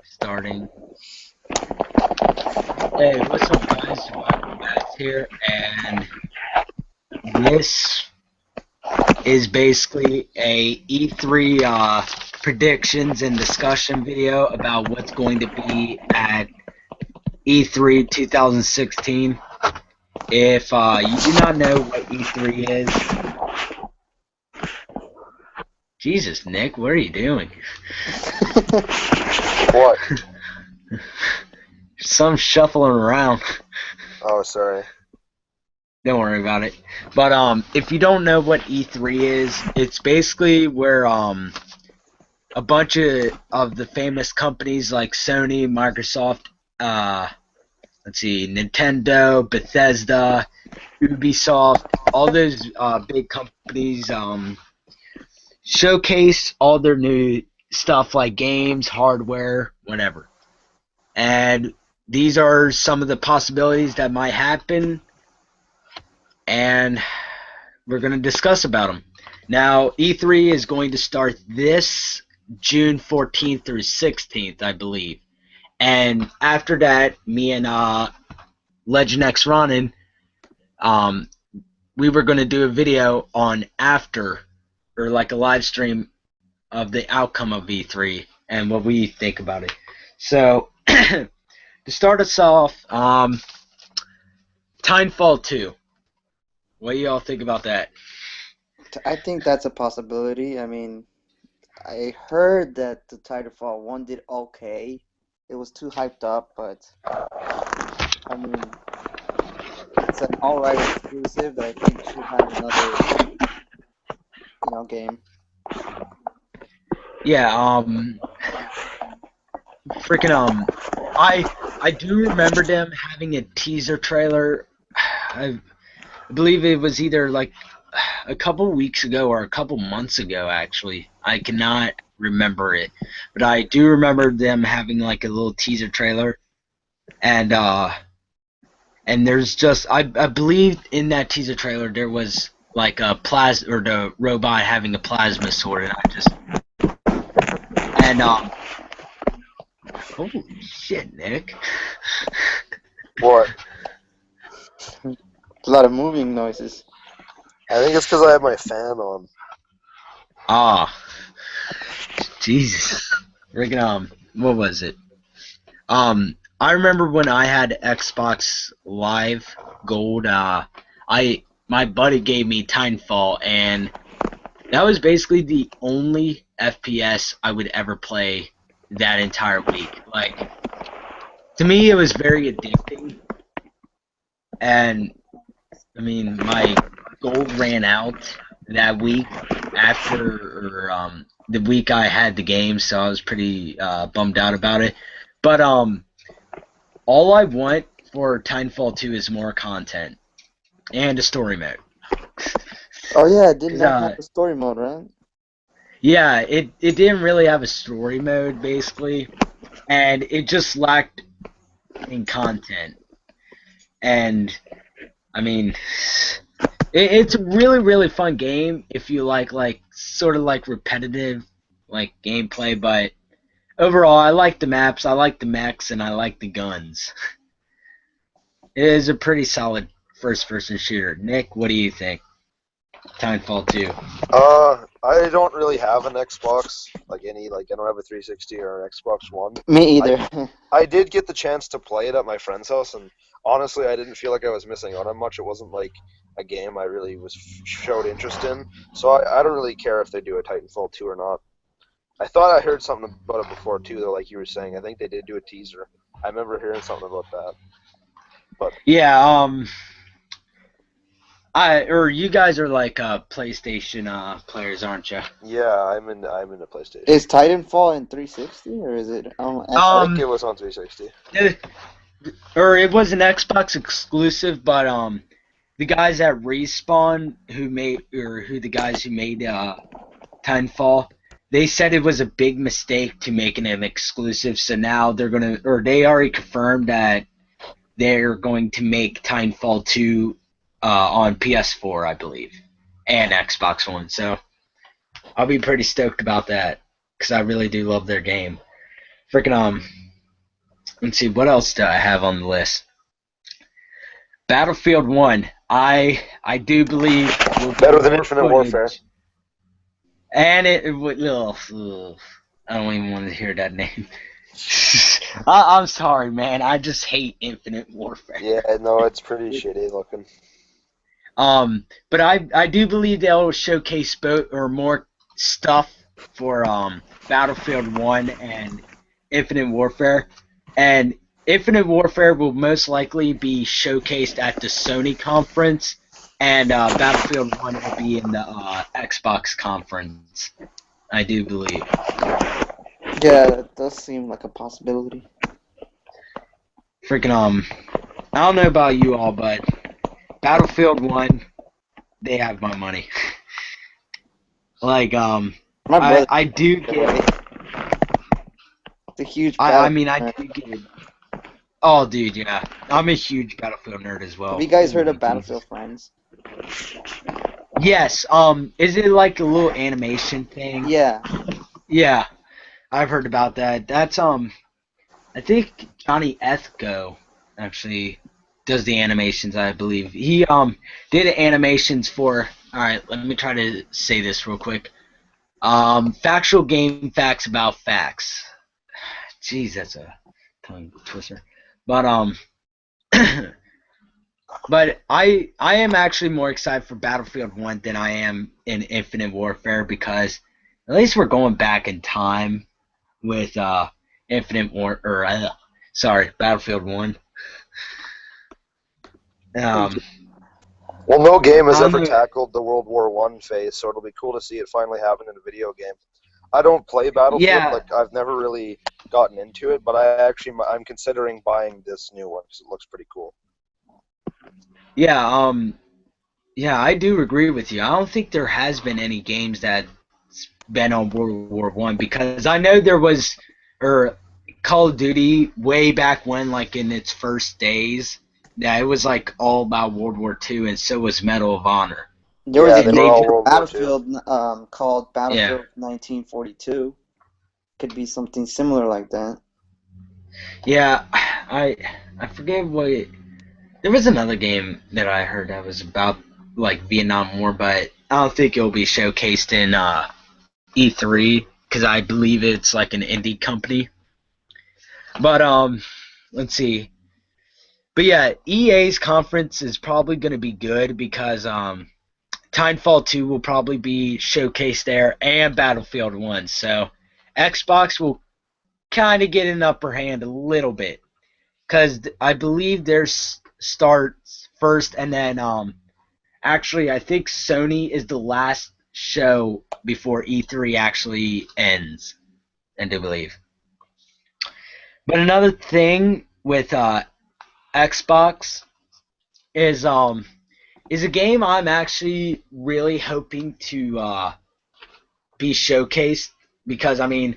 Starting. Hey, what's up, guys? Welcome back here, and this is basically a E3 predictions and discussion video about what's going to be at E3 2016. If you do not know what E3 is, Jesus, Nick, what are you doing? What? Some shuffling around. Oh, sorry. Don't worry about it. But if you don't know what E3 is, it's basically where a bunch of the famous companies like Sony, Microsoft, Nintendo, Bethesda, Ubisoft, all those big companies showcase all their new stuff like games, hardware, whatever. And these are some of the possibilities that might happen, and we're going to discuss about them. Now, E3 is going to start this June 14th through 16th, I believe. And after that, me and Legend X Ronin, we were going to do a video on after, or like a live stream of the outcome of E3 and what we think about it. So, to start us off, Timefall 2. What do y'all think about that? I think that's a possibility. I mean, I heard that the Titanfall 1 did okay. It was too hyped up, but I mean, it's an alright exclusive that I think should have another, game. Yeah, I do remember them having a teaser trailer. I believe it was either like a couple weeks ago or a couple months ago, actually. I cannot remember it, but I do remember them having like a little teaser trailer, and there's just I believe in that teaser trailer there was like a or the robot having a plasma sword, and holy shit, Nick. What? A lot of moving noises. I think it's because I have my fan on. Ah, Jesus. Freaking, what was it? I remember when I had Xbox Live Gold, my buddy gave me Titanfall, and that was basically the only FPS I would ever play that entire week. Like, to me, it was very addicting, and I mean, my gold ran out that week after the week I had the game, so I was pretty bummed out about it. But all I want for Titanfall 2 is more content and a story mode. Oh yeah, it did not have a story mode, right? Yeah, it didn't really have a story mode basically, and it just lacked in content. And I mean, it's a really, really fun game if you like sort of like repetitive like gameplay, but overall I like the maps, I like the mechs, and I like the guns. It is a pretty solid first person shooter. Nick, what do you think? Timefall 2. I don't really have an Xbox, I don't have a 360 or an Xbox One. Me either. I did get the chance to play it at my friend's house, and honestly, I didn't feel like I was missing out on much. It wasn't like a game I really showed interest in, so I don't really care if they do a Titanfall 2 or not. I thought I heard something about it before too, though. Like you were saying, I think they did do a teaser. I remember hearing something about that. But yeah, you guys are like PlayStation players, aren't you? yeah, I'm in the PlayStation. Is Titanfall in 360 or is it on Xbox? I think it was on 360. Or it was an Xbox exclusive, but the guys at Respawn who made Titanfall, they said it was a big mistake to make it an exclusive. So now they already confirmed that they're going to make Titanfall 2 on PS4, I believe, and Xbox One. So I'll be pretty stoked about that because I really do love their game. Freaking let's see, what else do I have on the list? Battlefield 1. I do believe will Better get than more Infinite Warfare. footage. And it would. Ugh, I don't even want to hear that name. I'm sorry, man. I just hate Infinite Warfare. Yeah, no, it's pretty shitty looking. But I do believe they'll showcase both or more stuff for Battlefield 1 and Infinite Warfare. And Infinite Warfare will most likely be showcased at the Sony conference, and Battlefield 1 will be in the Xbox conference. I do believe. Yeah, that does seem like a possibility. Freaking I don't know about you all, but Battlefield 1, they have my money. Like My brother, I do get the huge I battle. mean I do get. Oh, dude, yeah. I'm a huge Battlefield nerd as well. Have you guys heard Holy of Battlefield Jesus. Friends? Yes. Is it like a little animation thing? Yeah. Yeah, I've heard about that. That's I think Johnny Ethko actually does the animations. I believe he did animations for. All right, let me try to say this real quick. Factual game facts about facts. Jeez, that's a tongue twister. But But I am actually more excited for Battlefield 1 than I am in Infinite Warfare because at least we're going back in time with Battlefield 1. Um, Well, no game I has don't ever know. tackled the World War One phase, so it'll be cool to see it finally happen in a video game. I don't play Battlefield, Yeah, like I've never really gotten into it, but I'm considering buying this new one because it looks pretty cool. yeah, yeah, I do agree with you. I don't think there has been any games that's been on World War One because I know there was, or Call of Duty way back when, like in its first days. Yeah, it was like all about World War Two, and so was Medal of Honor. There was Yeah, a they And were game they've, all for World War Two. Battlefield called yeah, Battlefield 1942. Could be something similar like that. yeah. I forget what. There was another game that I heard that was about like Vietnam War, but I don't think it'll be showcased in E3 because I believe it's like an indie company. But let's see. But yeah, EA's conference is probably going to be good because Titanfall 2 will probably be showcased there and Battlefield 1. So Xbox will kind of get an upper hand a little bit because I believe theirs starts first, and then actually I think Sony is the last show before E3 actually ends. I do believe. But another thing with Xbox is a game I'm actually really hoping to be showcased because I mean,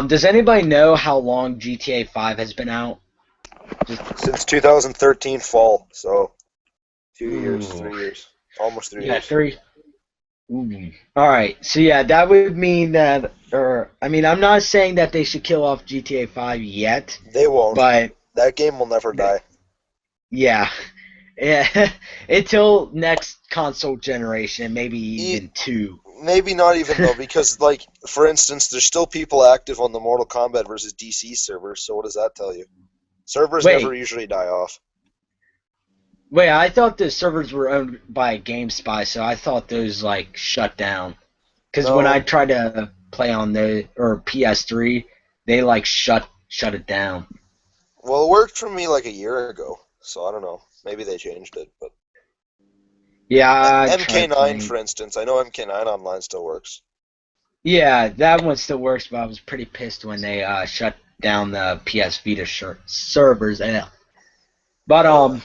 does anybody know how long GTA 5 has been out? Just Since 2013 fall, so 2 years, ooh, 3 years, almost three yeah, years. 3. Ooh. All right, so yeah, that would mean that, or I mean, I'm not saying that they should kill off GTA 5 yet, They won't. but That game will never die. yeah, yeah, until next console generation, maybe E- even two. Maybe not even though, because like for instance, there's still people active on the Mortal Kombat versus DC servers. So what does that tell you? Servers never Wait, usually die off. Wait, I thought the servers were owned by GameSpy, so I thought those like shut down. Because when I No, tried to play on the or PS3, they like shut it down. well, it worked for me like a year ago, so I don't know. Maybe they changed it, but Yeah, I tried MK9, for playing. instance, I know MK9 online still works. Yeah, that one still works, but I was pretty pissed when they shut down the PS Vita servers. But Uh, um,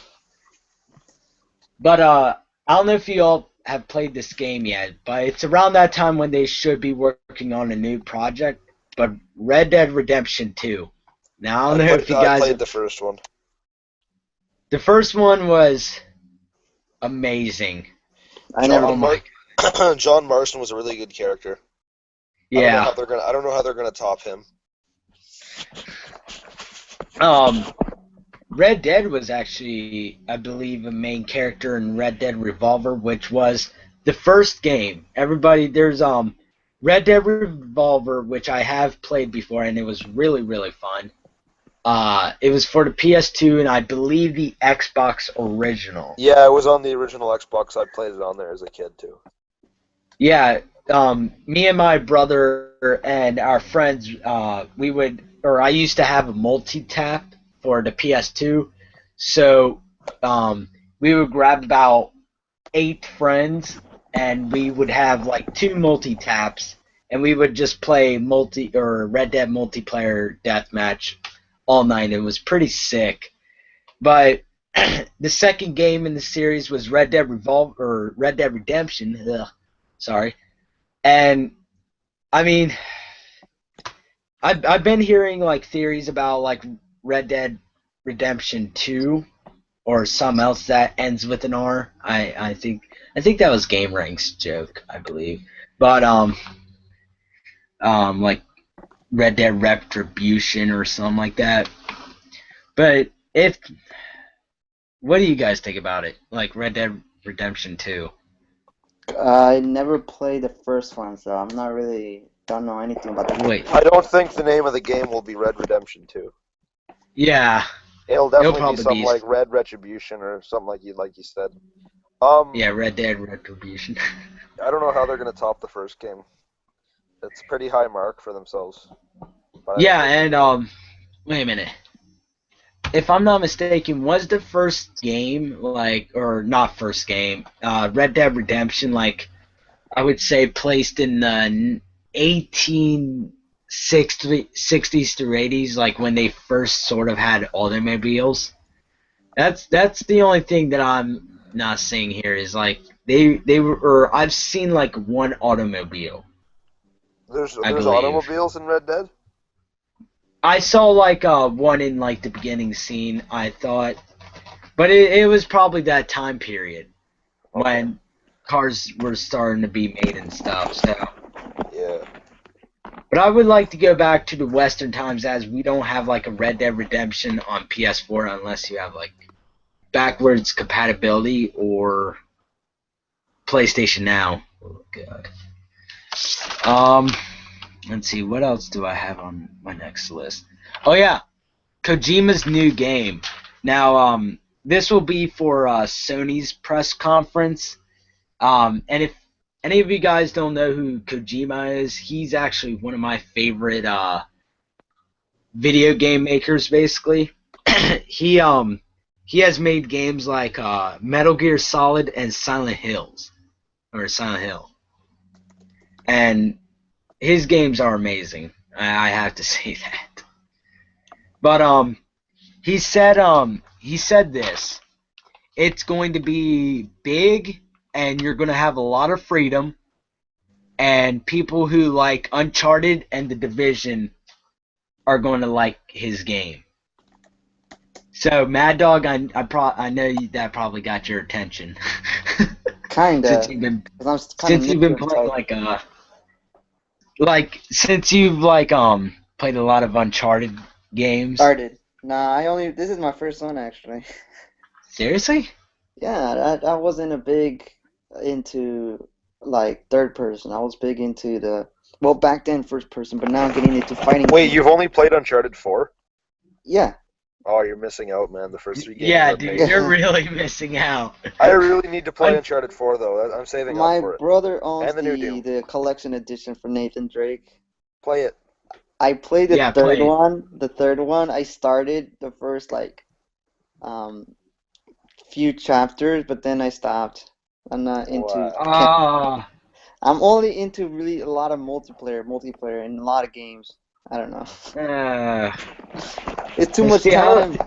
but I don't know if you all have played this game yet, but it's around that time when they should be working on a new project. But Red Dead Redemption 2. Now I don't know if you I guys played have. the first one. The first one was amazing. I never. Oh John Mar- my, John Marston was a really good character. yeah. I don't know how they're gonna top him. Um, Red Dead was actually, I believe, a main character in Red Dead Revolver, which was the first game. Everybody, there's Red Dead Revolver, which I have played before, and it was really, really fun. It was for the PS2 and I believe the Xbox original. Yeah, it was on the original Xbox. I played it on there as a kid too. Yeah, me and my brother and our friends, I used to have a multi-tap for the PS2, so we would grab about 8 friends, and we would have like 2 multi-taps, and we would just play Red Dead multiplayer deathmatch all night. It was pretty sick. But the second game in the series was Red Dead Redemption. Ugh, sorry. And I mean, I've been hearing like theories about like Red Dead Redemption 2 or something else that ends with an R. I think that was Game Rank's joke, I believe. But like Red Dead Retribution or something like that. But what do you guys think about it? Like Red Dead Redemption 2? I never played the first one, so I'm not really don't know anything about the Wait, I don't think the name of the game will be Red Redemption 2. yeah, It'll it'll definitely be probably something be like Red Retribution or something like you said. yeah, Red Dead Retribution. I don't know how they're gonna top the first game. It's a pretty high mark for themselves. But I think Yeah, they and wait a minute. If I'm not mistaken, was the first game like, or not first game, Red Dead Redemption, like I would say placed in the 1860s through 80s, like when they first sort of had automobiles. That's the only thing that I'm not seeing here is like they were, or I've seen like one automobile, I there's believe. automobiles in Red Dead. I saw like one in like the beginning scene, I thought, but it was probably that time period Okay. when cars were starting to be made and stuff. So, Yeah. but I would like to go back to the Western times as we don't have like a Red Dead Redemption on PS4 unless you have like backwards compatibility or PlayStation Now. Oh god. Um, let's see, what else do I have on my next list? Oh yeah, Kojima's new game. Now, this will be for Sony's press conference. And if any of you guys don't know who Kojima is, he's actually one of my favorite video game makers. Basically, he he has made games like Metal Gear Solid and Silent Hill, and his games are amazing. I have to say that. But he said this. It's going to be big, and you're going to have a lot of freedom. And people who like Uncharted and The Division are going to like his game. So Mad Dog, I know that probably got your attention. since kinda, you've been because I'm kind of since you've new to been the playing title. since you've like played a lot of Uncharted games. Started. Nah, I only this is my first one actually. Seriously? Yeah, I wasn't a big into like third person. I was big into the well back then first person, but now I'm getting into fighting Wait, you've games. only played Uncharted 4? Yeah, Oh, you're missing out, man. The first three games Yeah, are dude, amazing. you're yeah. really missing out. I really need to play Un- Uncharted 4 though. I'm saving up My for it. brother owns And the new Doom. the collection edition for Nathan Drake. Play it. I played the yeah, third play it. one. The third one, I started the first like um few chapters, but then I stopped. I'm not into Wow. camp. Ah, I'm only into really a lot of multiplayer, and a lot of games. I don't know. uh, It's too much see, time.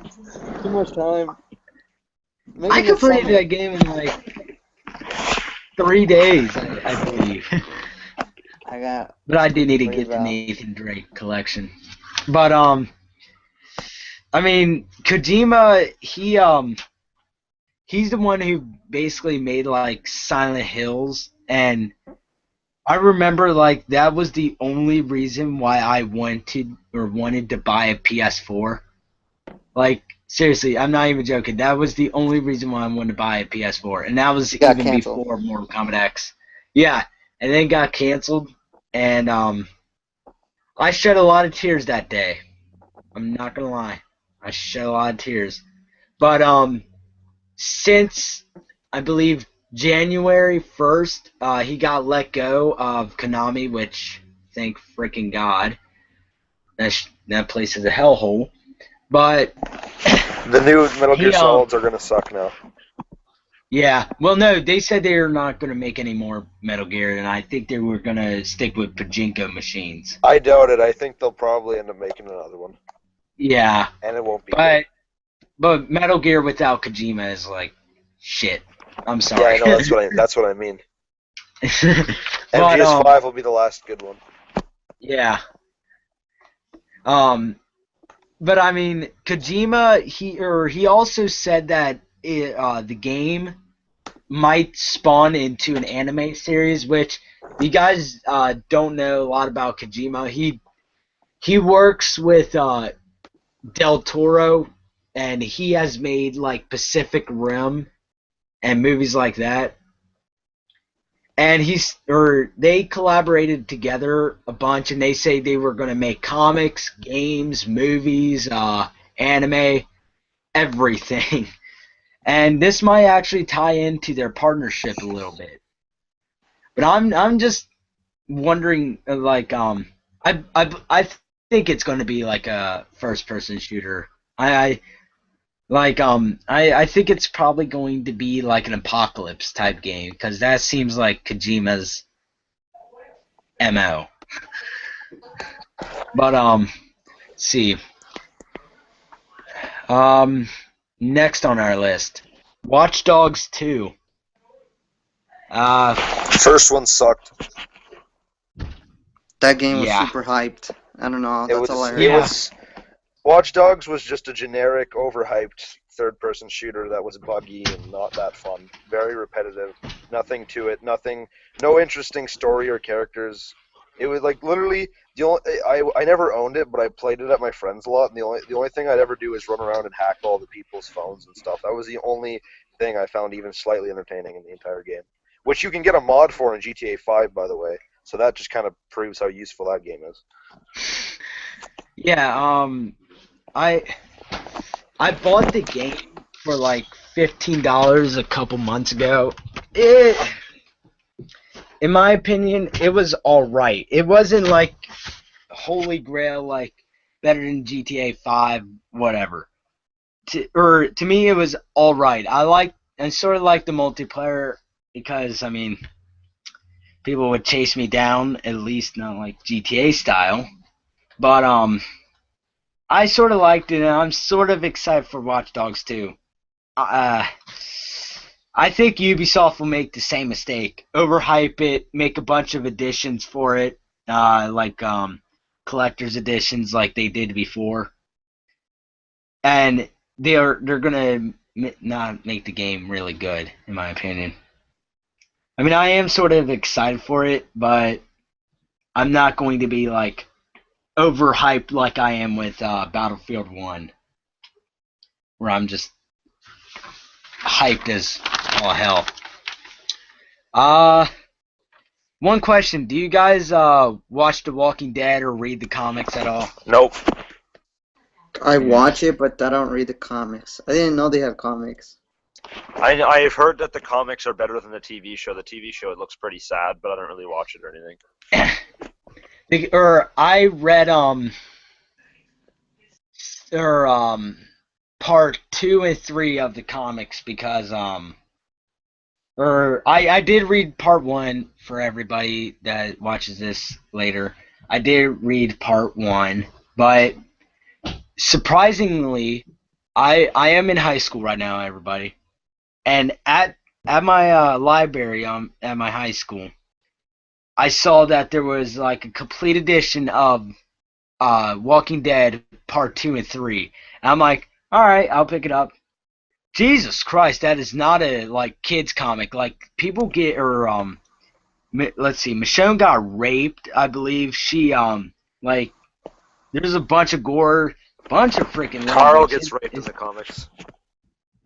Too much time. Maybe I next completed summer. that game in like 3 days, I believe. I got But I do stuff to need to worry get the about. Nathan Drake collection. But I mean, Kojima, he's the one who basically made like Silent Hills, and I remember like that was the only reason why I wanted to buy a PS4. Like seriously, I'm not even joking. That was the only reason why I wanted to buy a PS4, and that was It got even canceled. before Mortal Kombat X. Yeah, and then it got canceled, and I shed a lot of tears that day. I'm not gonna lie, I shed a lot of tears. But since I believe January 1st, he got let go of Konami, which thank freaking God. That place is a hellhole. But The new Metal Gear he Solids are gonna suck now. yeah. Well, no, they said they were not going to make any more Metal Gear, and I think they were going to stick with pachinko machines. I doubt it. I think they'll probably end up making another one, Yeah, and it won't be good. but Metal Gear without Kojima is like shit. I'm Yeah, I sorry. know. That's what I mean. But MGS5 will be the last good one. yeah. Um, but I mean, Kojima he also said that the game might spawn into an anime series, which you guys don't know a lot about Kojima. He works with Del Toro, and he has made like Pacific Rim and movies like that. And they collaborated together a bunch, and they say they were going to make comics, games, movies, anime, everything. And this might actually tie into their partnership a little bit. But I'm just wondering, like, I think it's going to be like a first person shooter. I like I think it's probably going to be like an apocalypse type game because that seems like Kojima's MO. But let's see. Um, next on our list, Watch Dogs 2. First one sucked. That game was Yeah. super hyped. I don't know. It That's all I was. heard. It Yeah. was. Watch Dogs was just a generic, overhyped third-person shooter that was buggy and not that fun. Very repetitive. Nothing to it. Nothing. No interesting story or characters. It was like literally the only. I never owned it, but I played it at my friends a lot. And the only thing I'd ever do is run around and hack all the people's phones and stuff. That was the only thing I found even slightly entertaining in the entire game. Which you can get a mod for in GTA 5, by the way. So that just kind of proves how useful that game is. Yeah, I I bought the game for like $15 a couple months ago. It, in my opinion, it was all right. It wasn't like holy grail, like better than GTA 5, whatever. To me, it was all right. I sort of like the multiplayer because I mean, people would chase me down, at least not like GTA style. But I sort of liked it, and I'm sort of excited for Watch Dogs 2. Uh, I think Ubisoft will make the same mistake. Overhype it, make a bunch of editions for it, like collector's editions like they did before. And they're gonna not make the game really good, in my opinion. I mean, I am sort of excited for it, but I'm not going to be like overhyped like I am with Battlefield 1, where I'm just hyped as all hell. One question: do you guys watch The Walking Dead or read the comics at all? Nope. I Yeah. watch it, but I don't read the comics. I didn't know they have comics. I've heard that the comics are better than the TV show. The TV show, it looks pretty sad, but I don't really watch it or anything. Or I read part 2 and 3 of the comics because or I did read part 1 for everybody that watches this later. I did read part 1, but surprisingly, I am in high school right now, everybody, and at my library at my high school, I saw that there was like a complete edition of Walking Dead Part 2 and 3. And I'm like, all right, I'll pick it up. Jesus Christ, that is not a like kids comic. Like people get or let's see, Michonne got raped, I believe. She like there's a bunch of gore, bunch of freaking Carl language. gets raped in the comics.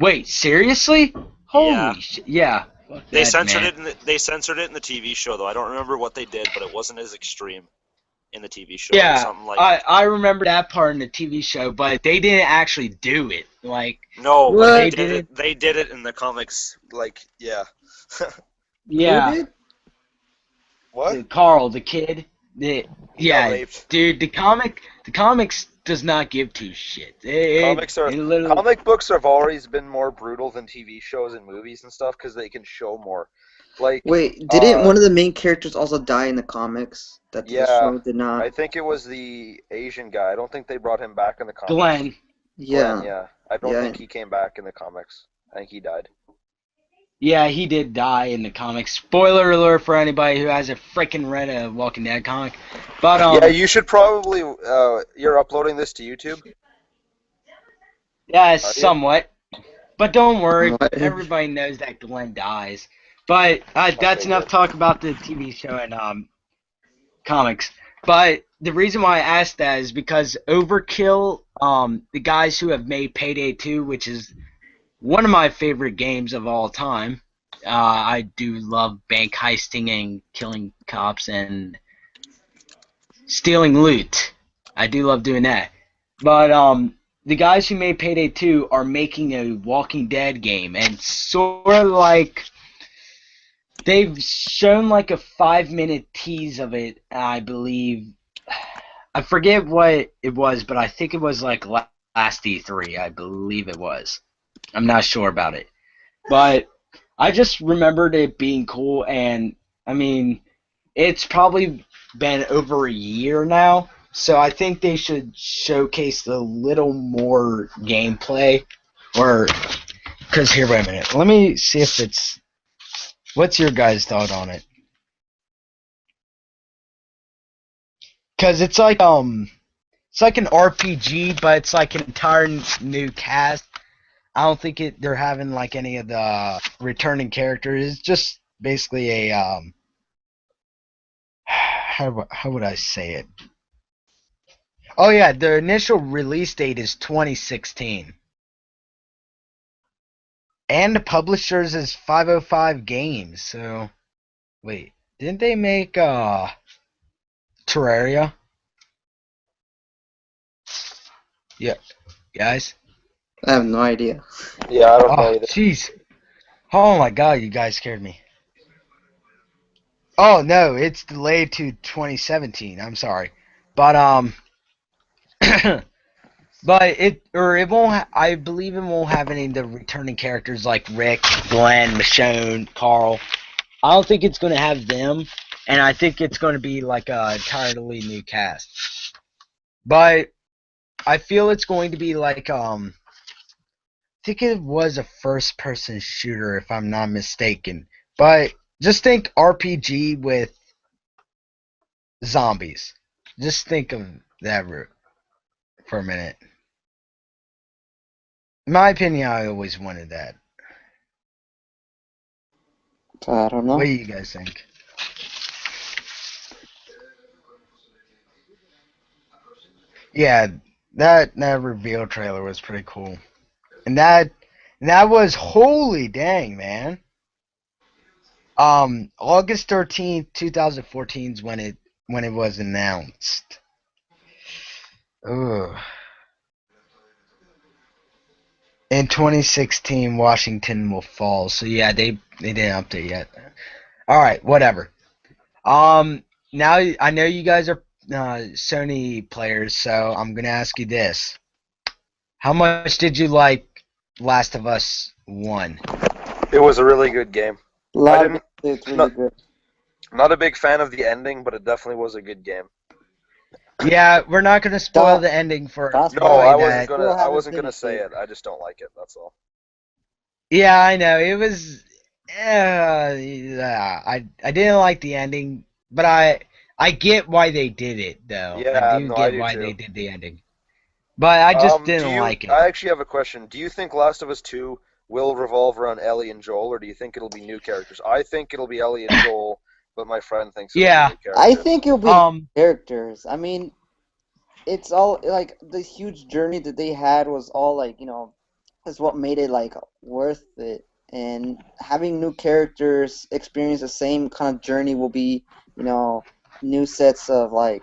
Wait, seriously? Yeah. Holy shit! Yeah, fuck They that, censored man. it. They censored it in the TV show, though. I don't remember what they did, but it wasn't as extreme in the TV show. It was Yeah, something like, I remember that part in the TV show, but they didn't actually do it. Like no, but they What? did it. They did it in the comics. Like, yeah. Who yeah, did? What? Carl, the kid, He got yeah, raped. dude, the comics does not give two shits. It literally, Comic books have always been more brutal than TV shows and movies and stuff because they can show more. Like, Wait, didn't one of the main characters also die in the comics that the yeah, show did not? I think it was the Asian guy. I don't think they brought him back in the comics. Glenn. Glenn, Yeah, yeah. I don't yeah. think he came back in the comics. I think he died. Yeah, he did die in the comics. Spoiler alert for anybody who hasn't freaking read a Walking Dead comic. But Yeah, you should probably. You're uploading this to YouTube. yeah, Are you? somewhat. But don't worry, What? everybody knows that Glenn dies. But that's Okay, enough good. talk about the TV show and comics. But the reason why I asked that is because Overkill, the guys who have made Payday 2, which is one of my favorite games of all time. I do love bank heisting and killing cops and stealing loot. I do love doing that. But the guys who made Payday 2 are making a Walking Dead game, and sort of like they've shown like a 5-minute tease of it. I believe I forget what it was, but I think it was like last E3. I believe it was. I'm not sure about it, but I just remembered it being cool, and I mean, it's probably been over a year now, so I think they should showcase a little more gameplay, or because here, wait a minute, let me see if it's. What's your guys' thought on it? Because it's like an RPG, but it's like an entire new cast. I don't think they're having like any of the returning characters. It's just basically a how would I say it? Oh yeah, the initial release date is 2016. And the publishers is 505 Games. So wait, didn't they make Terraria? Yeah, guys. I have no idea. Yeah, I don't know Oh either. jeez. Oh my god, you guys scared me. Oh no, it's delayed to 2017. I'm sorry. But but it won't. I believe it won't have any of the returning characters like Rick, Glenn, Michonne, Carl. I don't think it's going to have them, and I think it's going to be like a entirely new cast. But I feel it's going to be like I think it was a first-person shooter if I'm not mistaken. But just think RPG with zombies. Just think of that route for a minute. In my opinion, I always wanted that. I don't What know. do you guys think? Yeah, that reveal trailer was pretty cool, and that was holy dang, man. August 13th, 2014 is when it was announced. Ugh. In 2016, Washington will fall. So yeah, they didn't update yet. All right, whatever. Now I know you guys are Sony players, so I'm gonna ask you this: how much did you like Last of Us 1? It was a really good game. A lot of didn't- people say it's really Not, good. not a big fan of the ending, but it definitely was a good game. Yeah, we're not gonna spoil That- the ending for that's No, why I anybody wasn't that. gonna. Still I haven't wasn't gonna finished say it. it. I just don't like it. That's all. Yeah, I know it was. Yeah, I didn't like the ending, but I get why they did it though. I Yeah, do no, I get do why too. they did the ending, but I just Do didn't you? like it. I actually have a question. Do you think Last of Us 2 will revolve around Ellie and Joel, or do you think it'll be new characters? I think it'll be Ellie and Joel, but my friend thinks it'll Yeah. be new I characters. think it'll be Um. characters. I mean, it's all like the huge journey that they had was all like is what made it like worth it. And having new characters experience the same kind of journey will be new sets of like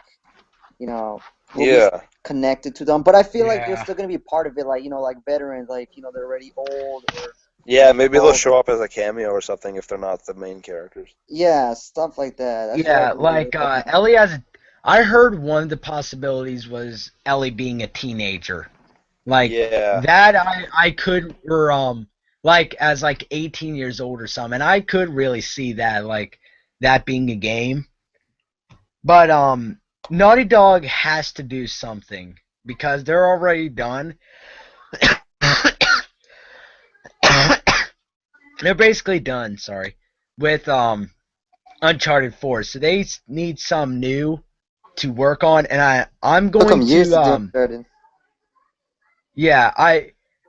will be Yeah. connected to them. But I feel like they're Yeah. still gonna be part of it, like like veterans, like they're already old or Yeah, maybe they'll old. show up as a cameo or something if they're not the main characters. Yeah, stuff like that. That's what I Yeah. believe. Like Ellie has. I heard one of the possibilities was Ellie being a teenager. Like Yeah. that I could or like as like 18 years old or something. I could really see that like that being a game. But Naughty Dog has to do something because they're already done. They're basically done, sorry, with Uncharted 4. So they need some new to work on and I'm Took them going years to to do Uncharted. yeah,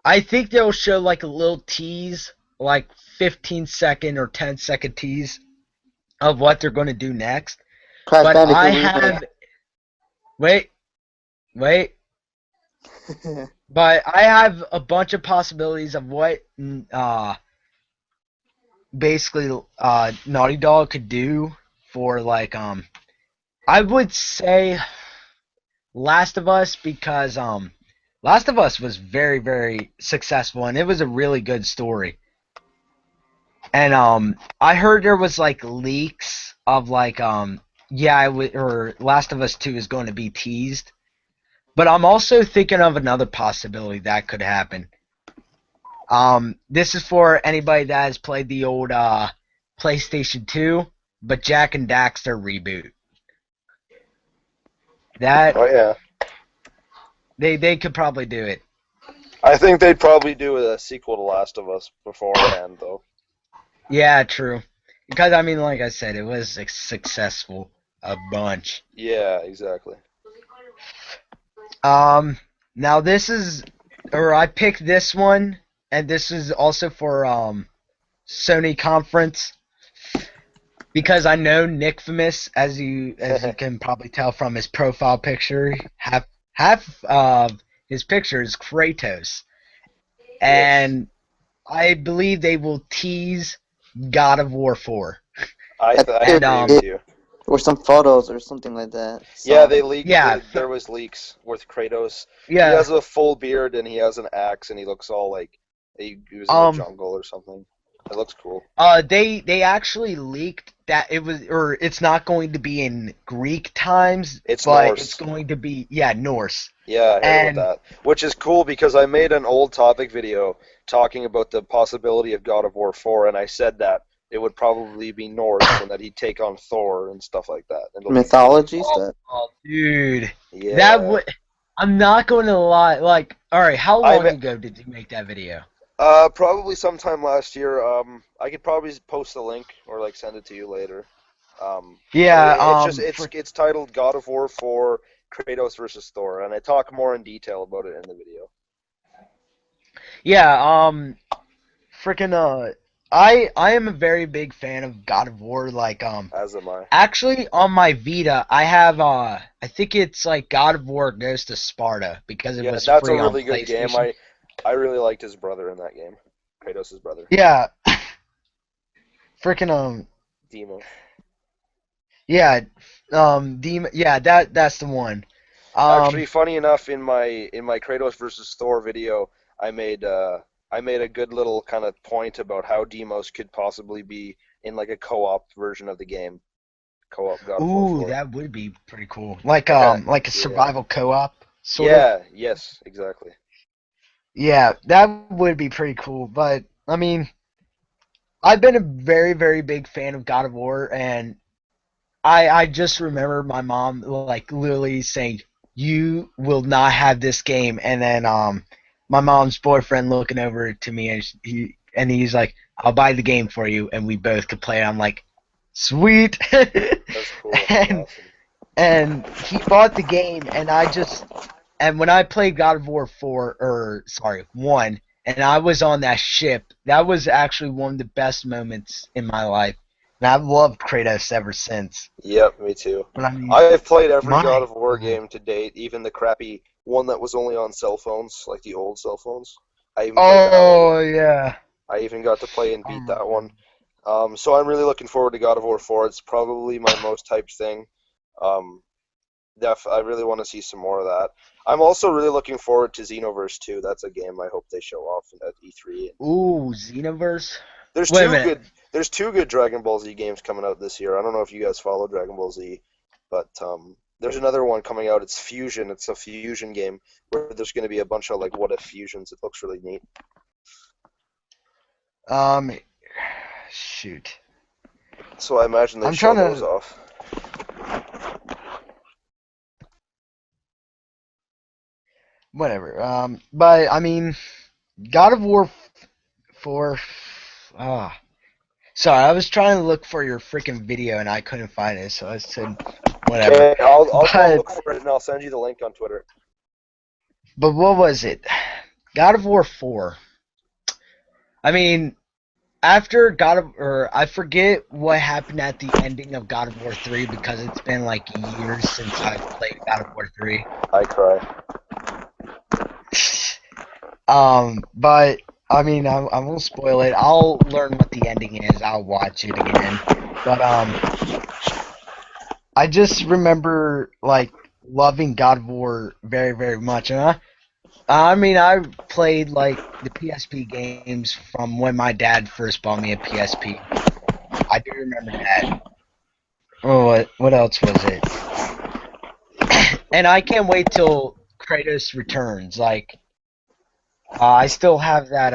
I think they'll show like a little tease, like 15-second or 10-second tease of what they're going to do next. Crash But I Bandicoot remake. have wait, wait. But I have a bunch of possibilities of what basically Naughty Dog could do for like I would say Last of Us because Last of Us was very very successful and it was a really good story. And I heard there was like leaks of like or Last of Us 2 is going to be teased. But I'm also thinking of another possibility that could happen. This is for anybody that has played the old PlayStation 2, but Jack and Daxter reboot. That Oh yeah. they could probably do it. I think they'd probably do a sequel to Last of Us beforehand, though. Yeah, true. Because I mean, like I said, it was successful a bunch. Yeah, exactly. Now this is, or I picked this one, and this is also for Sony conference because I know Nickfamous, as you can probably tell from his profile picture, half of his picture is Kratos, Yes. and I believe they will tease God of War 4, I I think and agree with you. or some photos or something like that. Yeah, So they leaked. yeah, There was leaks with Kratos. He yeah, has a full beard and he has an axe and he looks all like he was in the um. jungle or something. It looks cool. They actually leaked that it was, or it's not going to be in Greek times, It's but it's Norse. going to be Norse. Yeah, I heard about And that. Which is cool because I made an old topic video talking about the possibility of God of War 4, and I said that it would probably be Norse and that he'd take on Thor and stuff like that. And it'll be cool. mythology stuff. oh, dude, that Yeah. would. I'm not going to lie. Like, all right, how I long ma- ago did you make that video? Probably sometime last year. I could probably post the link or like send it to you later. But Yeah, it's just for it's titled God of War 4 Kratos versus Thor, and I talk more in detail about it in the video. yeah, freaking I am a very big fan of God of War. Like, As am I. actually, on my Vita, I have I think it's like God of War Goes to Sparta because it Yeah, was that's a free on really good game. PlayStation. I really liked his brother in that game. Kratos' brother. Yeah, freaking Demo. yeah, yeah, that's the one. Actually, Um, funny enough, in my Kratos versus Thor video, I made a good little kind of point about how Demos could possibly be in like a co-op version of the game. Co-op God of War ooh, 4. that would be pretty cool. Okay. Like a Yeah. survival co-op sort of. Yeah. Yes. Exactly. Yeah, that would be pretty cool. But I mean, I've been a very very big fan of God of War, and I just remember my mom like literally saying, "You will not have this game," and then my mom's boyfriend looking over to me and he's like, "I'll buy the game for you," and we both could play it. I'm like, "Sweet," That's cool. That's and awesome. he bought the game, and when I played God of War 4 or sorry 1, and I was on that ship, that was actually one of the best moments in my life. And I've loved Kratos ever since. Yep, me too. But I mean, I've played every my God of War God. game to date, even the crappy one that was only on cell phones, like the old cell phones. I even played that one. Oh yeah. I even got to play and I beat that remember. one. So I'm really looking forward to God of War 4. It's probably my most hyped thing. Um, I really want to see some more of that. I'm also really looking forward to Xenoverse 2. That's a game I hope they show off at E3. Ooh, Xenoverse. There's Wait a two minute. good there's two good Dragon Ball Z games coming out this year. I don't know if you guys follow Dragon Ball Z, but there's another one coming out. It's Fusion. It's a fusion game where there's going to be a bunch of like what if fusions. It looks really neat. Um, shoot. So I imagine they I'm show trying those to. off. Whatever. But I mean, God of War 4. Ah. Sorry, I was trying to look for your freaking video and I couldn't find it, so I said whatever. Okay, I'll go But look for it and I'll send you the link on Twitter. what was it? God of War 4. I mean, after God of or I forget what happened at the ending of God of War 3 because it's been like years since I played God of War 3. I cry. But I mean, I won't spoil it. I'll learn what the ending is. I'll watch it again. But I just remember like loving God of War very, very much, and I mean, I played like the PSP games from when my dad first bought me a PSP. I do remember that. Oh, what else was it? And I can't wait till Kratos returns. Like, I still have that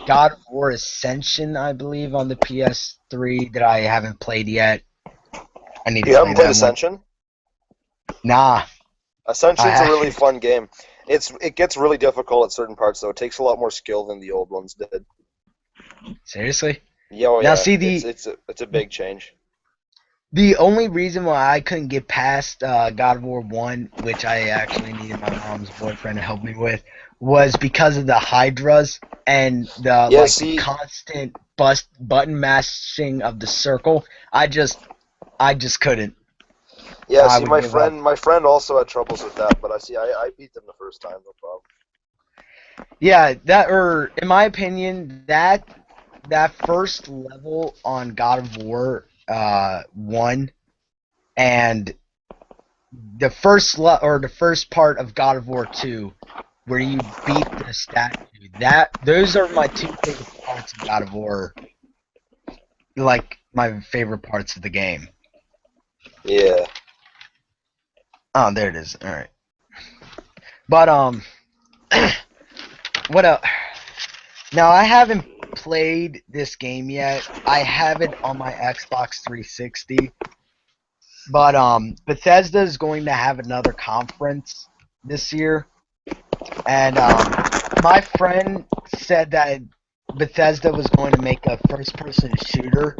God of War Ascension, I believe, on the PS3 that I haven't played yet. I need to You play haven't played that one. Ascension? Nah, I Ascension's a really haven't. fun game. It gets really difficult at certain parts though. It takes a lot more skill than the old ones did. Seriously? Yeah, oh Now, yeah. see, It's a big change. the only reason why I couldn't get past God of War 1, which I actually needed my mom's boyfriend to help me with, was because of the Hydras and the Yeah, like the see, constant button mashing of the circle. I just couldn't. yeah, I see, would give up. my friend also had troubles with that, but I beat them the first time, no problem. Yeah, that or in my opinion, that first level on God of War 1 and the first part of God of War 2 where you beat the statue. Those are my two favorite parts of God of War. Like my favorite parts of the game. Yeah. Oh, there it is. All right. But what else? Now I haven't played this game yet. I have it on my Xbox 360. But Bethesda is going to have another conference this year, and my friend said that Bethesda was going to make a first-person shooter.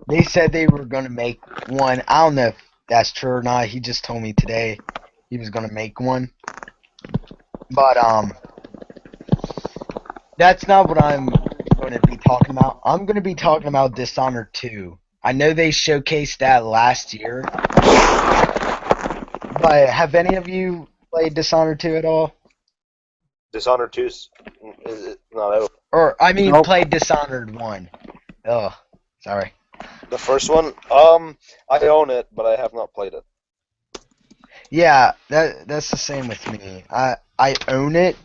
They said they were going to make one. I don't know if that's true or not. He just told me today he was going to make one. But that's not what I'm going to be talking about. I'm going to be talking about Dishonored 2. I know they showcased that last year, but have any of you played Dishonored 2 at all? Dishonored 2 is it not out. Or, I mean, Nope. played Dishonored 1. Oh, sorry. The first one, I own it, but I have not played it. Yeah, that's the same with me. I own it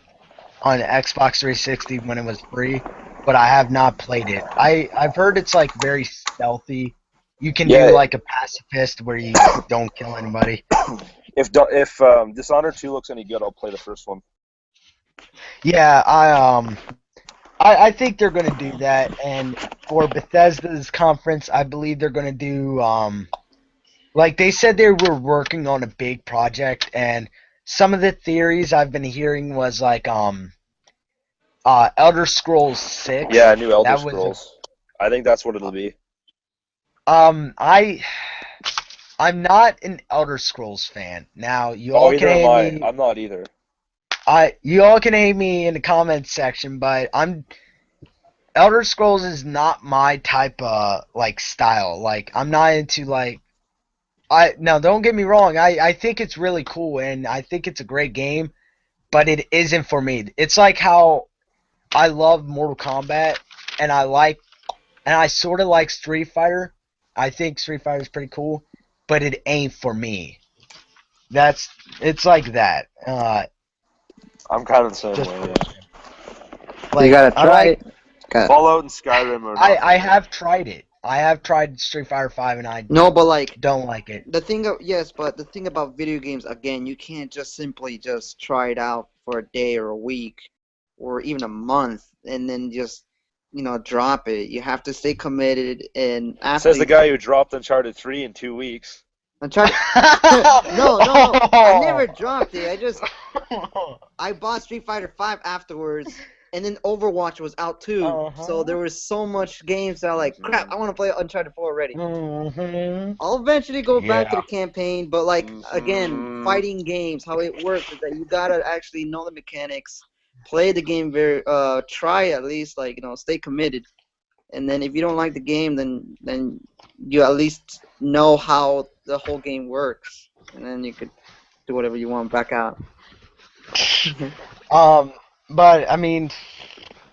on Xbox 360 when it was free, but I have not played it. I've heard it's like very stealthy. You can do Yeah, like a pacifist where you don't kill anybody. if Dishonored 2 looks any good, I'll play the first one. Yeah, I think they're gonna do that, and for Bethesda's conference, I believe they're gonna do like they said they were working on a big project, and some of the theories I've been hearing was like Elder Scrolls 6. Yeah, new Elder That was Scrolls. I think that's what it'll be. um I I'm not an Elder Scrolls fan. Now you Oh, all can either am hate I. me. I'm not either. You all can hate me in the comments section, but Elder Scrolls is not my type of like style. Like I'm not into like I now don't get me wrong. I think it's really cool and I think it's a great game, but it isn't for me. It's like how I love Mortal Kombat and I sort of like Street Fighter. I think Street Fighter is pretty cool, but it ain't for me. That's it's like that. I'm kind of the same Just way. for Yeah. You like gotta I try like it. Got Fallout and Skyrim are not for I me. have tried it. I have tried Street Fighter 5 and I no, but like don't like it. yes, but the thing about video games again, you can't just simply just try it out for a day or a week or even a month and then just drop it. You have to stay committed, and after Says the you guy who dropped Uncharted 3 in 2 weeks. I'm trying to no. I never dropped it. I bought Street Fighter 5 afterwards, and then Overwatch was out too. So Uh-huh. there was so much games that I like, crap, I want to play Uncharted 4 already. Hmm. I'll eventually go back to Yeah. the campaign, but like again, Hmm. fighting games, how it works is that you gotta actually know the mechanics, play the game try at least like stay committed, and then if you don't like the game, then you at least know how the whole game works, and then you could do whatever you want back out. Um, but I mean,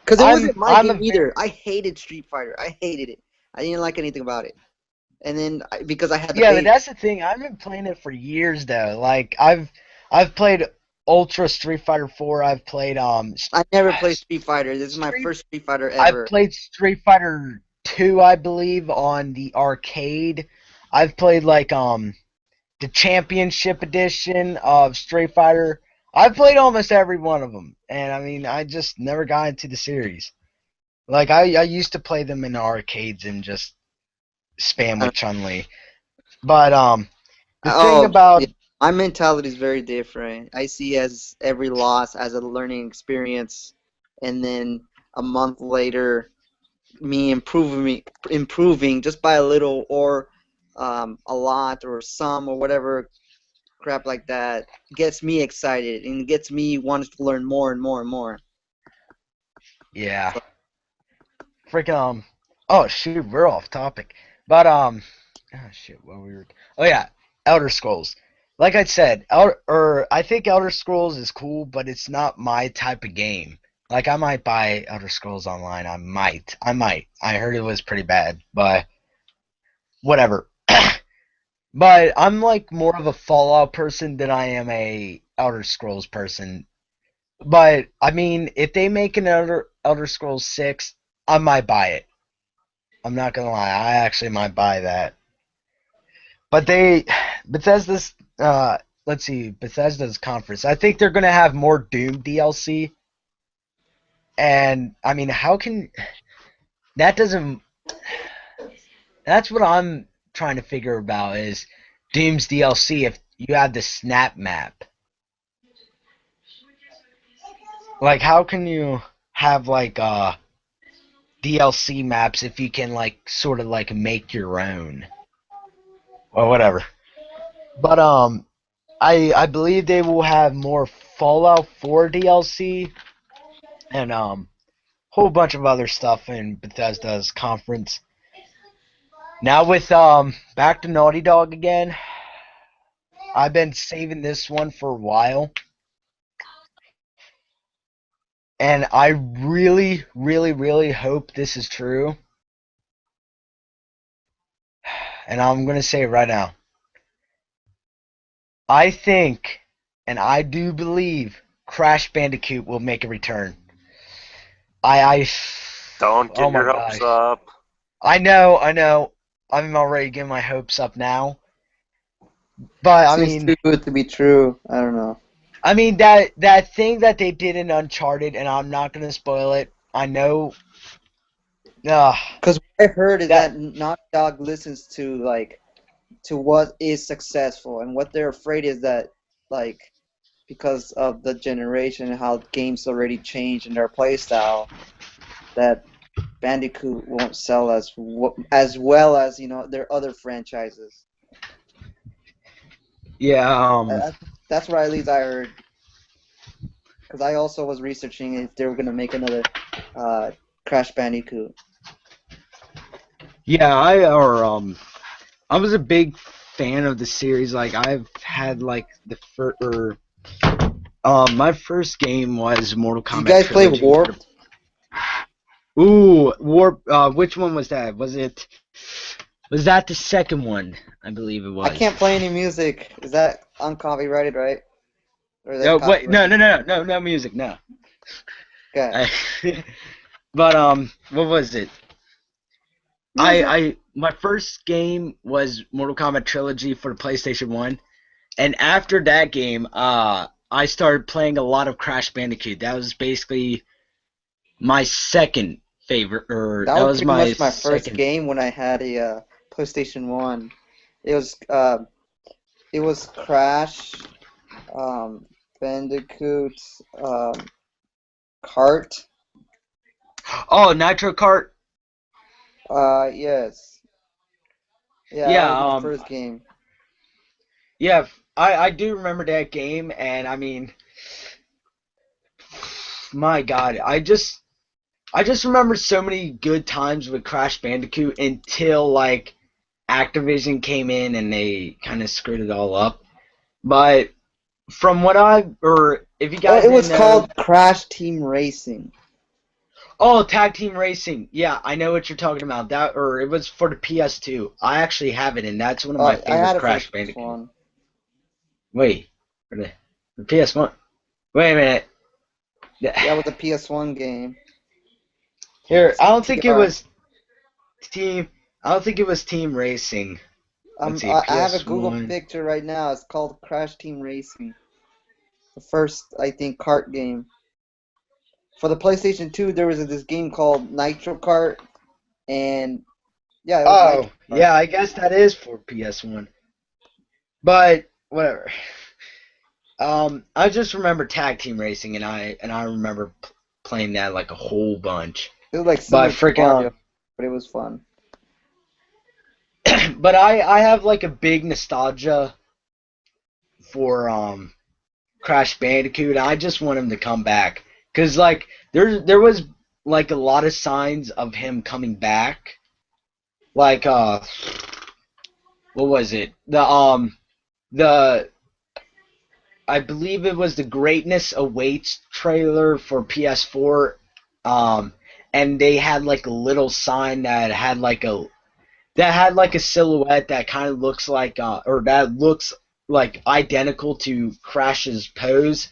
Because it wasn't my I'm a game very either. I hated Street Fighter. I hated it. I didn't like anything about it. And then because I had the yeah, but base, that's the thing. I've been playing it for years though. Like I've played Ultra Street Fighter 4. I've played I never played Street Fighter. This is my Street first Street Fighter I've ever. played Street Fighter 2, I believe, on the arcade. I've played like the Championship Edition of Street Fighter. I've played almost every one of them, and I mean, I just never got into the series. Like I used to play them in the arcades and just spam Uh, with Chun Li. But the thing oh, about yeah. My mentality is very different. I see as every loss as a learning experience, and then a month later, improving just by a little or a lot or some or whatever crap like that gets me excited and gets me wanting to learn more and more and more. yeah, So, freaking oh shoot, we're off topic. But oh shit, what we were oh yeah, Elder Scrolls. Like I said, I think Elder Scrolls is cool, but it's not my type of game. Like I might buy Elder Scrolls Online. I might. I heard it was pretty bad, but whatever. But I'm like more of a Fallout person than I am a Elder Scrolls person. But I mean, if they make an Elder Scrolls 6, I might buy it. I'm not gonna lie, I actually might buy that. But Bethesda's, let's see, Bethesda's conference. I think they're gonna have more Doom DLC, and I mean, how can that doesn't? That's what I'm trying to figure about is Doom's DLC. If you have the snap map, like, how can you have like DLC maps if you can like sort of like make your own or whatever? But I believe they will have more Fallout 4 DLC and whole bunch of other stuff in Bethesda's conference. Now with back to Naughty Dog again. I've been saving this one for a while, and I really, really, really hope this is true. And I'm gonna say it right now. I think, and I do believe, Crash Bandicoot will make a return. I Don't oh get my your hopes gosh. up. I know. I'm already getting my hopes up now. But seems too good to be true. I don't know. I mean that thing that they did in Uncharted, and I'm not gonna spoil it. I know. Uh, Because what I heard is that that Naughty Dog listens to what is successful, and what they're afraid is that like because of the generation and how games already changed in their playstyle, that Bandicoot won't sell as well as their other franchises. yeah. That's what at least I heard. Because I also was researching if they were gonna make another Crash Bandicoot. Yeah, I was a big fan of the series. Like I've had like the first my first game was Mortal Do you Kombat guys play Trilogy. Warped? Ooh, Warp. Which one was that? Was that the second one? I believe it I was. can't play any music. Is that uncopyrighted, right? Or is that No, wait, copyrighted? no music, no. Okay. I, but what was it? Music. My first game was Mortal Kombat Trilogy for the PlayStation 1, and after that game, I started playing a lot of Crash Bandicoot. That was basically my second favorite, or That that was was pretty my much my first second. game when I had a PlayStation 1. It was Crash, um, Bandicoot, Kart. Oh, Nitro Kart. Yes. Yeah, that Yeah, was my first game. yeah. I do remember that game, and I mean, my God, I just remember so many good times with Crash Bandicoot until like Activision came in and they kind of screwed it all up. But from what or if you Oh, guys it didn't was know, called Crash Team Racing. oh, Tag Team Racing. Yeah, I know what you're talking about. That, or it was for the PS2. I actually have it, and that's one of my I had favorite it for the Crash Bandicoot. PS1. Wait, for the PS1. Wait a minute. Yeah, it was a PS1 game. Here, It's I don't think it TR. was Team. I don't think it was Team Racing. Let's see, I have a Google PS1. picture right now. It's called Crash Team Racing. The first, I think, kart game. For the PlayStation 2, there was this game called Nitro Kart, and yeah, it was Nitro Oh, Kart. yeah, I guess that is for PS1. But whatever. I just remember Tag Team Racing, and I remember playing that like a whole bunch. It was like But similar to freaking Mario, but it was fun. but I have like a big nostalgia for Crash Bandicoot. I just want him to come back because like there was like a lot of signs of him coming back. Like what was it? The I believe it was the Greatness Awaits trailer for PS4. Um, and they had like a little sign that had like a silhouette that kind of looks like or that looks like identical to Crash's pose,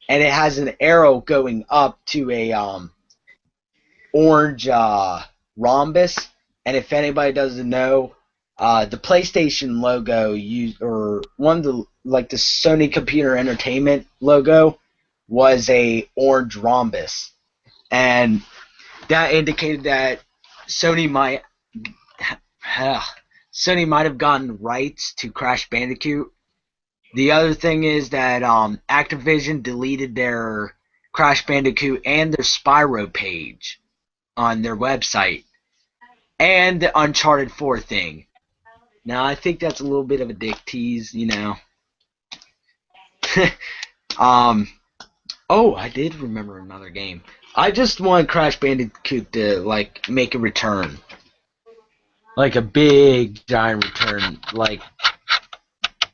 and it has an arrow going up to a orange rhombus. And if anybody doesn't know, the PlayStation logo used or one of the like the Sony Computer Entertainment logo was a orange rhombus, and that indicated that Sony might Sony might have gotten rights to Crash Bandicoot. The other thing is that Activision deleted their Crash Bandicoot and their Spyro page on their website, and the Uncharted 4 thing. Now, I think that's a little bit of a dick tease, you know. um, oh, I did remember another game. I just want Crash Bandicoot to, like, make a return. Like a big, giant return. Like,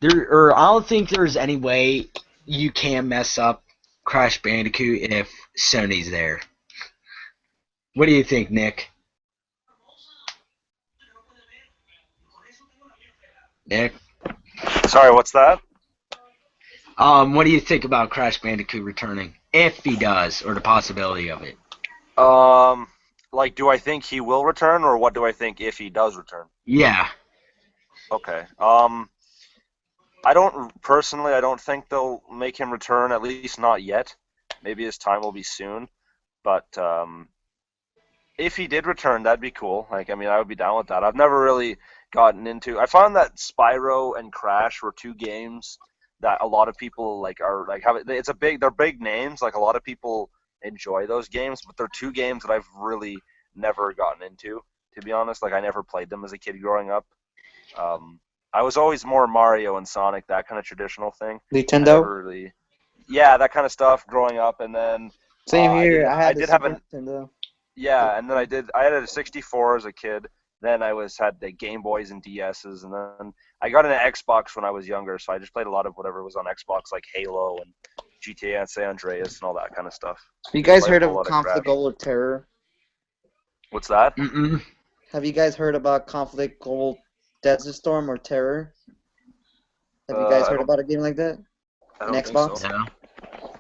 or I don't think there's any way you can mess up Crash Bandicoot if Sony's there. What do you think, Nick? Nick? Sorry, what's that? What do you think about Crash Bandicoot returning? If he does, or the possibility of it. Um, like, do I think he will return, or what do I think if he does return? Yeah. Okay. I don't think they'll make him return, at least not yet. Maybe his time will be soon. But if he did return, that'd be cool. Like, I mean, I would be down with that. I've never really gotten into. I found that Spyro and Crash were two games that a lot of people like are like have. They're big names. Like a lot of people enjoy those games, but they're two games that I've really never gotten into. To be honest, like I never played them as a kid growing up. Um, I was always more Mario and Sonic, that kind of traditional thing. I Nintendo. never really, yeah, that kind of stuff growing up, and then Same I did here. I I had the did have Super an Nintendo. Yeah, and then I had a 64 as a kid. Then had the Game Boys and DSs, and then I got an Xbox when I was younger, so I just played a lot of whatever was on Xbox, like Halo and GTA and San Andreas and all that kind of stuff. Have you Just guys played heard a whole of lot of Crash. Conflict Gold Terror? What's that? Mm-mm. Have you guys heard about Conflict Gold Desert Storm or Terror? Have you guys I heard don't about a game like that? I An don't think so. Xbox?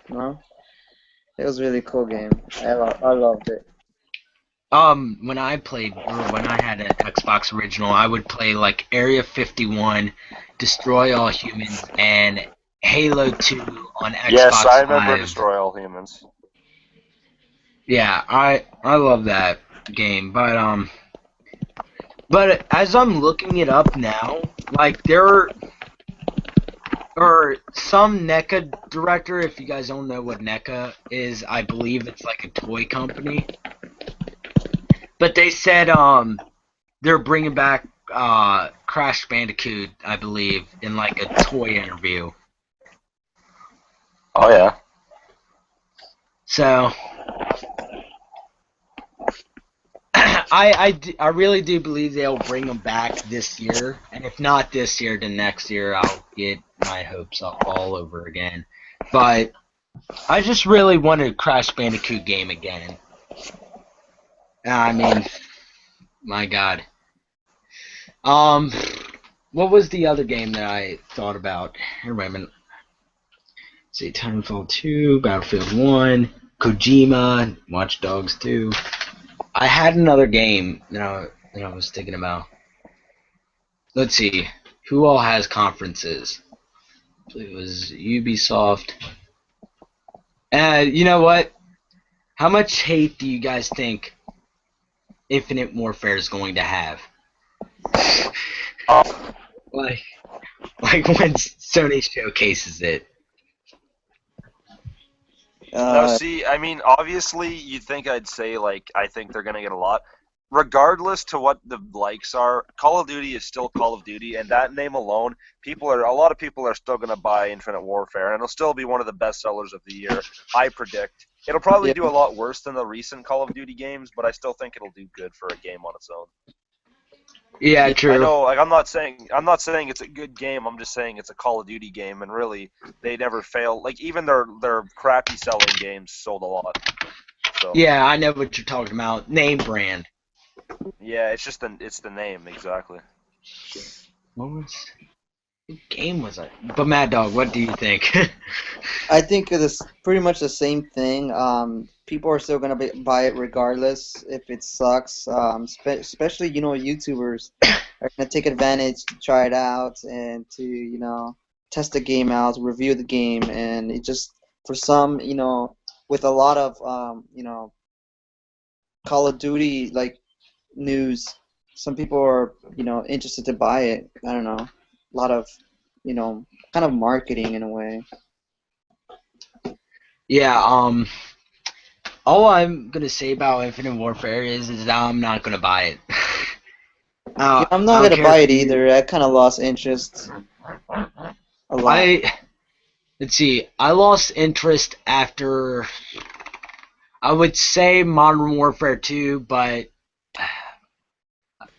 No. No? It was a really cool game. I loved it. When I played, or when I had an Xbox original, I would play like Area 51, Destroy All Humans, and Halo 2 on Yes, I Xbox remember Live. Destroy All Humans. Yeah, I love that game, but as I'm looking it up now, like there are some NECA director. If you guys don't know what NECA is, I believe it's like a toy company. But they said they're bringing back Crash Bandicoot, I believe, in like a toy interview. Oh yeah. So I really do believe they'll bring them back this year, and if not this year, then next year I'll get my hopes up all over again. But I just really wanted a Crash Bandicoot game again. I mean, my God. What was the other game that I thought about? Here, wait a minute. Let's see, Titanfall 2, Battlefield 1, Kojima, Watch Dogs 2. I had another game that I was thinking about. Let's see, who all has conferences? It was Ubisoft. You know what? How much hate do you guys think Infinite Warfare is going to have? like, like when Sony showcases it. Now, Uh, see, I mean, obviously, you'd think I'd say, like, I think they're going to get a lot. Regardless to what the likes are, Call of Duty is still Call of Duty, and that name alone, a lot of people are still going to buy Infinite Warfare, and it'll still be one of the best sellers of the year, I predict. It'll probably yeah, do a lot worse than the recent Call of Duty games, but I still think it'll do good for a game on its own. Yeah, yeah, I true. know, like, I'm not saying it's a good game. I'm just saying it's a Call of Duty game, and really, they never fail. Like, even their crappy selling games sold a lot. So Yeah, I know what you're talking about. Name brand. yeah, it's the name exactly. What game was it? But Mad Dog, what do you think? I think it's pretty much the same thing. People are still gonna buy it regardless if it sucks. Especially YouTubers are gonna take advantage to try it out and to test the game out, review the game, and it just for some with a lot of Call of Duty like news, some people are interested to buy it. I don't know, a lot of kind of marketing in a way. Yeah, all I'm gonna say about Infinite Warfare is that I'm not gonna buy it. Yeah, I'm I not don't gonna care buy if it you. either. I kind of lost interest a lot. I let's see. I lost interest after I would say Modern Warfare 2, but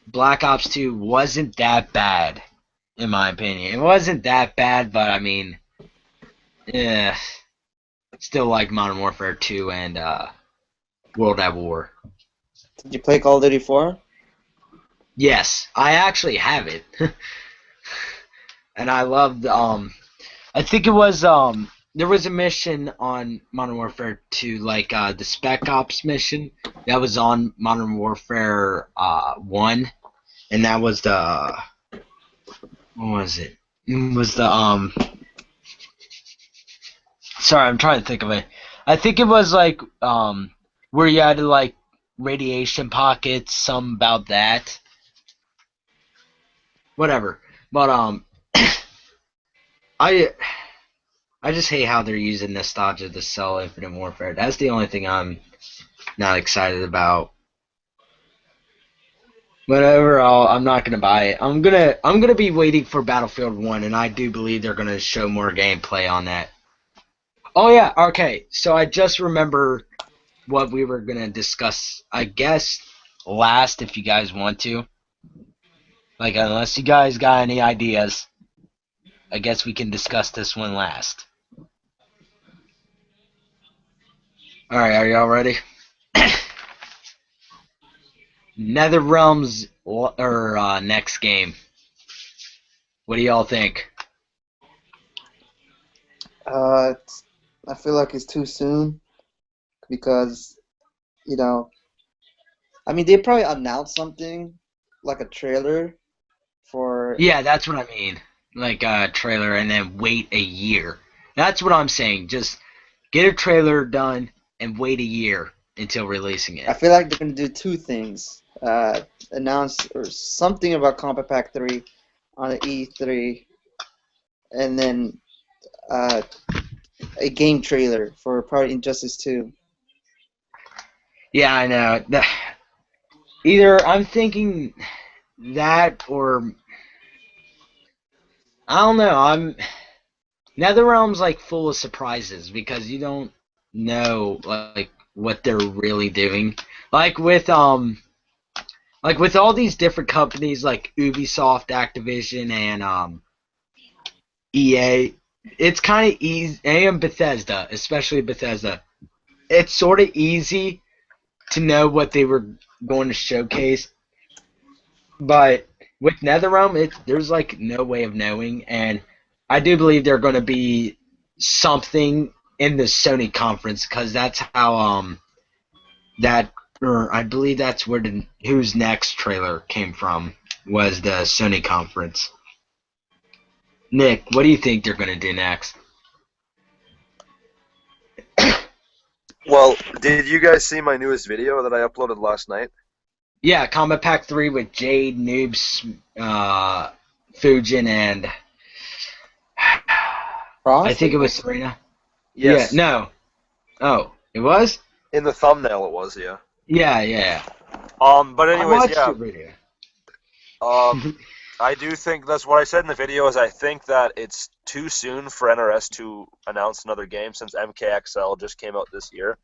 Black Ops 2 wasn't that bad, in my opinion. It wasn't that bad, but I mean, yeah, still like Modern Warfare 2 and World at War. Did you play Call of Duty 4? Yes, I actually have it, and I loved. I think it was there was a mission on Modern Warfare 2, like the Spec Ops mission that was on Modern Warfare 1, and that was the what was it? It was the sorry, I'm trying to think of it. I think it was like where you had to like radiation pockets, some about that. Whatever. But I I just hate how they're using nostalgia to sell Infinite Warfare. That's the only thing I'm not excited about. But overall, I'm not gonna buy it. I'm gonna be waiting for Battlefield 1, and I do believe they're gonna show more gameplay on that. Oh yeah, okay. So I just remember what we were gonna discuss, I guess, last if you guys want to. Like, unless you guys got any ideas, I guess we can discuss this one last. All right, are y'all ready? NetherRealm's or next game. What do y'all think? It's, I feel like it's too soon because you know, I mean, they probably announced something like a trailer for. Yeah, that's what I mean. Like a trailer and then wait a year. That's what I'm saying. Just get a trailer done and wait a year until releasing I it. feel like they're gonna do two things. Announce or something about Combat Pack 3 on the E3, and then uh, a game trailer for probably Injustice 2. Yeah, I know. Either I'm thinking that or I don't know. I'm NetherRealm's like full of surprises because you don't know like what they're really doing. Like with like with all these different companies like Ubisoft, Activision, and EA, it's kind of easy, and Bethesda, especially Bethesda. It's sort of easy to know what they were going to showcase, but with NetherRealm, there's like no way of knowing, and I do believe they're going to be something in the Sony conference because that's how that or I believe that's where the Who's Next trailer came from was the Sony conference. Nick, what do you think they're going to do next? Well, did you guys see my newest video that I uploaded last night? Yeah, Combat Pack 3 with Jade, Noobs, Fujin, and I Frost, I think it was guess. Serena. Yeah, Yes. no. Oh, it was? In the thumbnail, it was, yeah. Yeah, yeah. But I anyways, watched yeah. your video. I do think that's what I said in the video. Is I think that it's too soon for NRS to announce another game since MKXL just came out this year.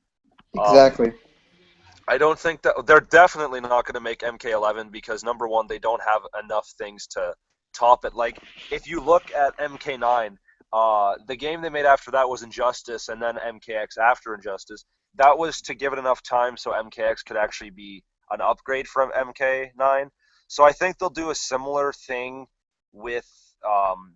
Exactly. I don't think that they're definitely not going to make MK11 because number one, they don't have enough things to top it. Like if you look at MK9, the game they made after that was Injustice, and then MKX after Injustice. That was to give it enough time so MKX could actually be an upgrade from MK9. So I think they'll do a similar thing with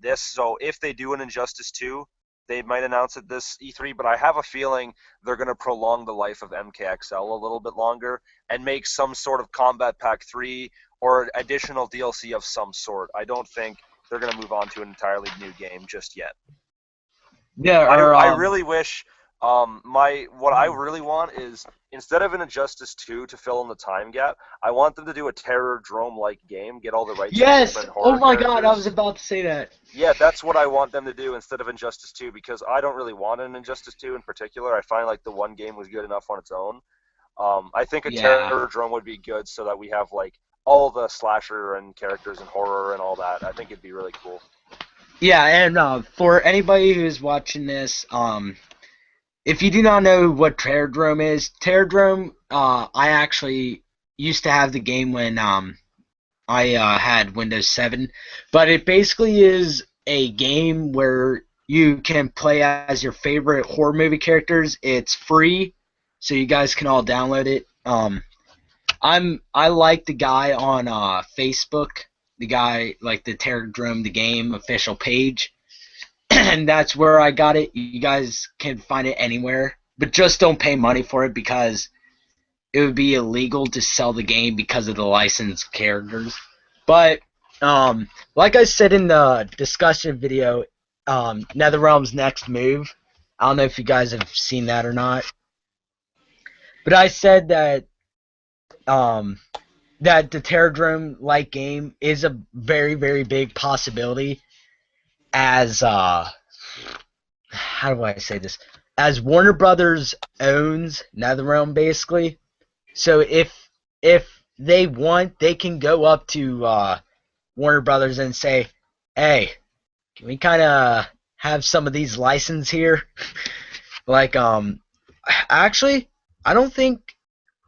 this. So if they do an Injustice 2, they might announce it this E3, but I have a feeling they're going to prolong the life of MKXL a little bit longer and make some sort of Combat Pack 3 or additional DLC of some sort. I don't think they're going to move on to an entirely new game just yet. Yeah, I, or I really wish what I really want is instead of an Injustice 2 to fill in the time gap, I want them to do a Terror Drome like game, get all the rights to yes. different Oh horror my God, I was characters. about to say that. Yeah, that's what I want them to do instead of Injustice 2 because I don't really want an Injustice 2 in particular. I find like the one game was good enough on its own. I think a Yeah. Terror Drome would be good so that we have like all the slasher and characters and horror and all that. I think it'd be really cool. Yeah, and for anybody who's watching this, if you do not know what Terradrome is, Terradrome, I actually used to have the game when I had Windows 7, but it basically is a game where you can play as your favorite horror movie characters. It's free, so you guys can all download it. I like the guy on Facebook, the guy like the Terradrome the game official page, and that's where I got it. You guys can find it anywhere, but just don't pay money for it because it would be illegal to sell the game because of the licensed characters. But like I said in the discussion video, NetherRealm's next move. I don't know if you guys have seen that or not, but I said that um, that the Terradrome like game is a very very big possibility as how do I say this? As Warner Brothers owns NetherRealm basically. So if they want, they can go up to Warner Brothers and say, "Hey, can we kind of have some of these license here?" like actually, I don't think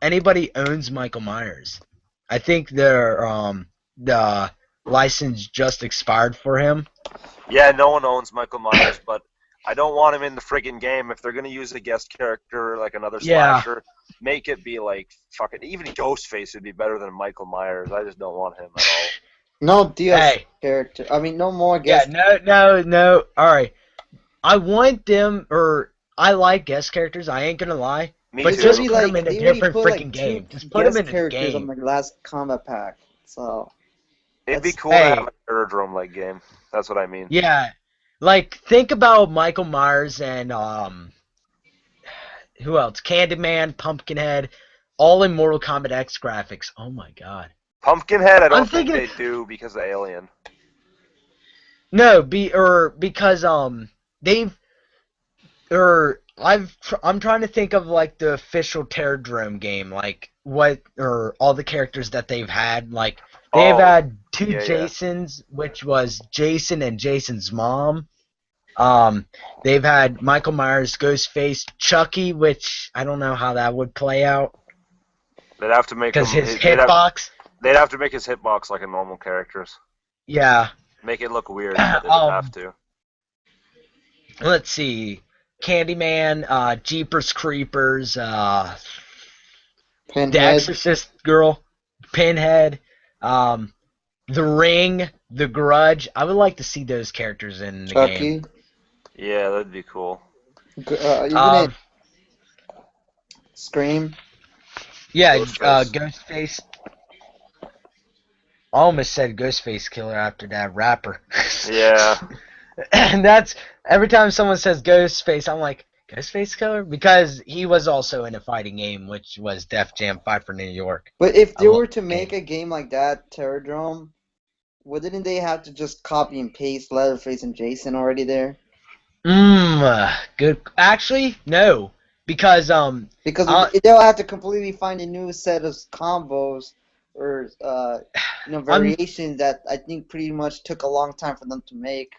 anybody owns Michael Myers. I think the license just expired for him. Yeah, no one owns Michael Myers, but I don't want him in the friggin' game. If they're gonna use a guest character like another Yeah. slasher, make it be like fucking even Ghostface would be better than Michael Myers. I just don't want him at all. No DLC Hey. character. I mean, no more Yeah, guest. no. All right. I want them, or I like guest characters. I ain't gonna lie. Me But It's too. just already put them like in a they already different put like freaking 2 game. Just put them guest in the characters on game. the last combat pack. So It'd be that's cool to Hey, have a Aerodrome like game. That's what I mean. yeah. Like think about Michael Myers and who else? Candyman, Pumpkinhead, all in Mortal Kombat X graphics. Oh my god. Pumpkinhead, I I'm don't think thinking they do because of Alien. no, because they've I'm trying to think of like the official Terradrome game, like what or all the characters that they've had. Like they've Oh, had two yeah, yeah. Jasons, which was Jason and Jason's mom. They've had Michael Myers, Ghostface, Chucky, which I don't know how that would play out They'd have to make because him. his hitbox. They'd have to make his hitbox like a normal character's. Yeah. Make it look weird, but they would have to. Let's see. Candyman, Jeepers Creepers, The Pinhead, Exorcist girl, Pinhead, The Ring, The Grudge. I would like to see those characters in the game. Chucky. Yeah, that'd be cool. Even Um, Scream. yeah, Ghostface. Ghostface. I almost said Ghostface Killer after that rapper. Yeah. And that's every time someone says Ghostface, I'm like, Ghostface Killer? Because he was also in a fighting game, which was Def Jam Fight for New York. But if I they love were to that make game. a game like that, Terradrome, wouldn't they have to just copy and paste Leatherface and Jason already there? Good. Actually, no, because Because uh, they'll have to completely find a new set of combos or I'm variations that I think pretty much took a long time for them to make.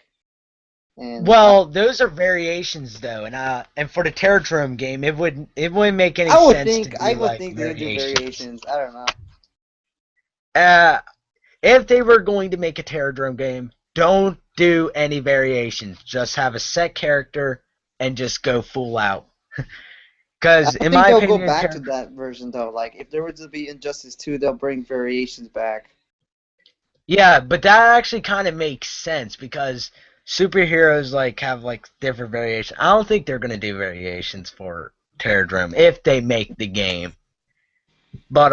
And well, those are variations though, and for the Terradrome game, it wouldn't make any I would sense to think I do would like think they would do variations. variations. I don't know. Uh, if they were going to make a Terradrome game, don't do any variations. Just have a set character and just go full out. I Because in think my they'll go opinion, back to that version though. Like if there were to be Injustice 2, they'll bring variations back. yeah, but that actually kind of makes sense because superheroes like have like different variations. I don't think they're gonna do variations for Terradrome if they make the game. But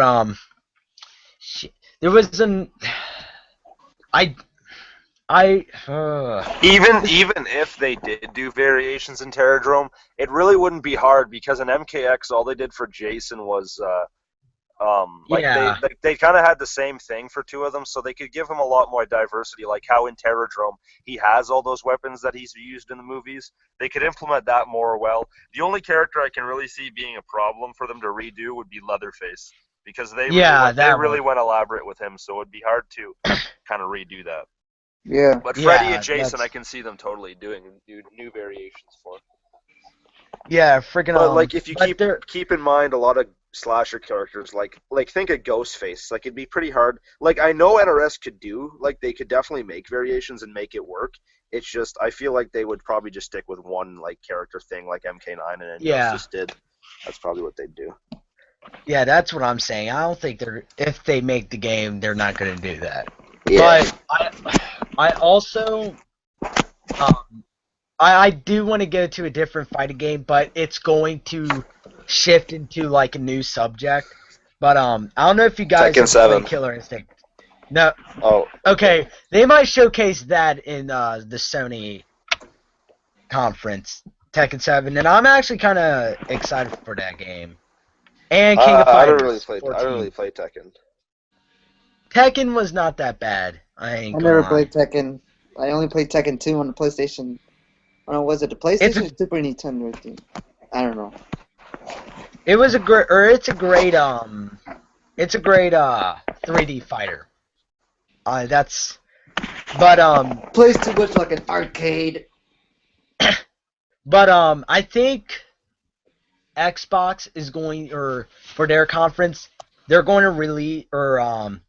there was an I I Even if they did do variations in Terradrome, it really wouldn't be hard because in MKX all they did for Jason was like yeah they kind of had the same thing for two of them, so they could give him a lot more diversity. Like how in Terradrome he has all those weapons that he's used in the movies. They could implement that more well. The only character I can really see being a problem for them to redo would be Leatherface because yeah they that really one went elaborate with him, so it'd be hard to kind of redo that. Yeah. But Freddy yeah and Jason, I that's can see them totally doing new variations for. yeah freaking But like if you but they're keep in mind a lot of slasher characters, like think of Ghostface. Like it'd be pretty hard. Like I know NRS could do, like they could definitely make variations and make it work. It's just I feel like they would probably just stick with one like character thing like MK9 and yeah Injustice did. That's probably what they'd do. yeah that's what I'm saying. I don't think they're if they make the game they're not gonna do that. Yeah. But I also I do want to go to a different fighting game, but it's going to shift into like a new subject. But I don't know if you guys Tekken have 7. played Killer Instinct. No, Oh, okay, they might showcase that in the Sony conference, Tekken 7, and I'm actually kind of excited for that game. And King of I don't really Fighters play. I don't 14. really play Tekken. Tekken was not that bad. I I ain't gonna never lie. played Tekken. I only played Tekken 2 on the PlayStation. Or was it the It's PlayStation a, or Super Nintendo thing? I don't know. it's a great it's a great 3D fighter. That's but Plays too much like an arcade. I think Xbox is going, or for their conference, they're going to release or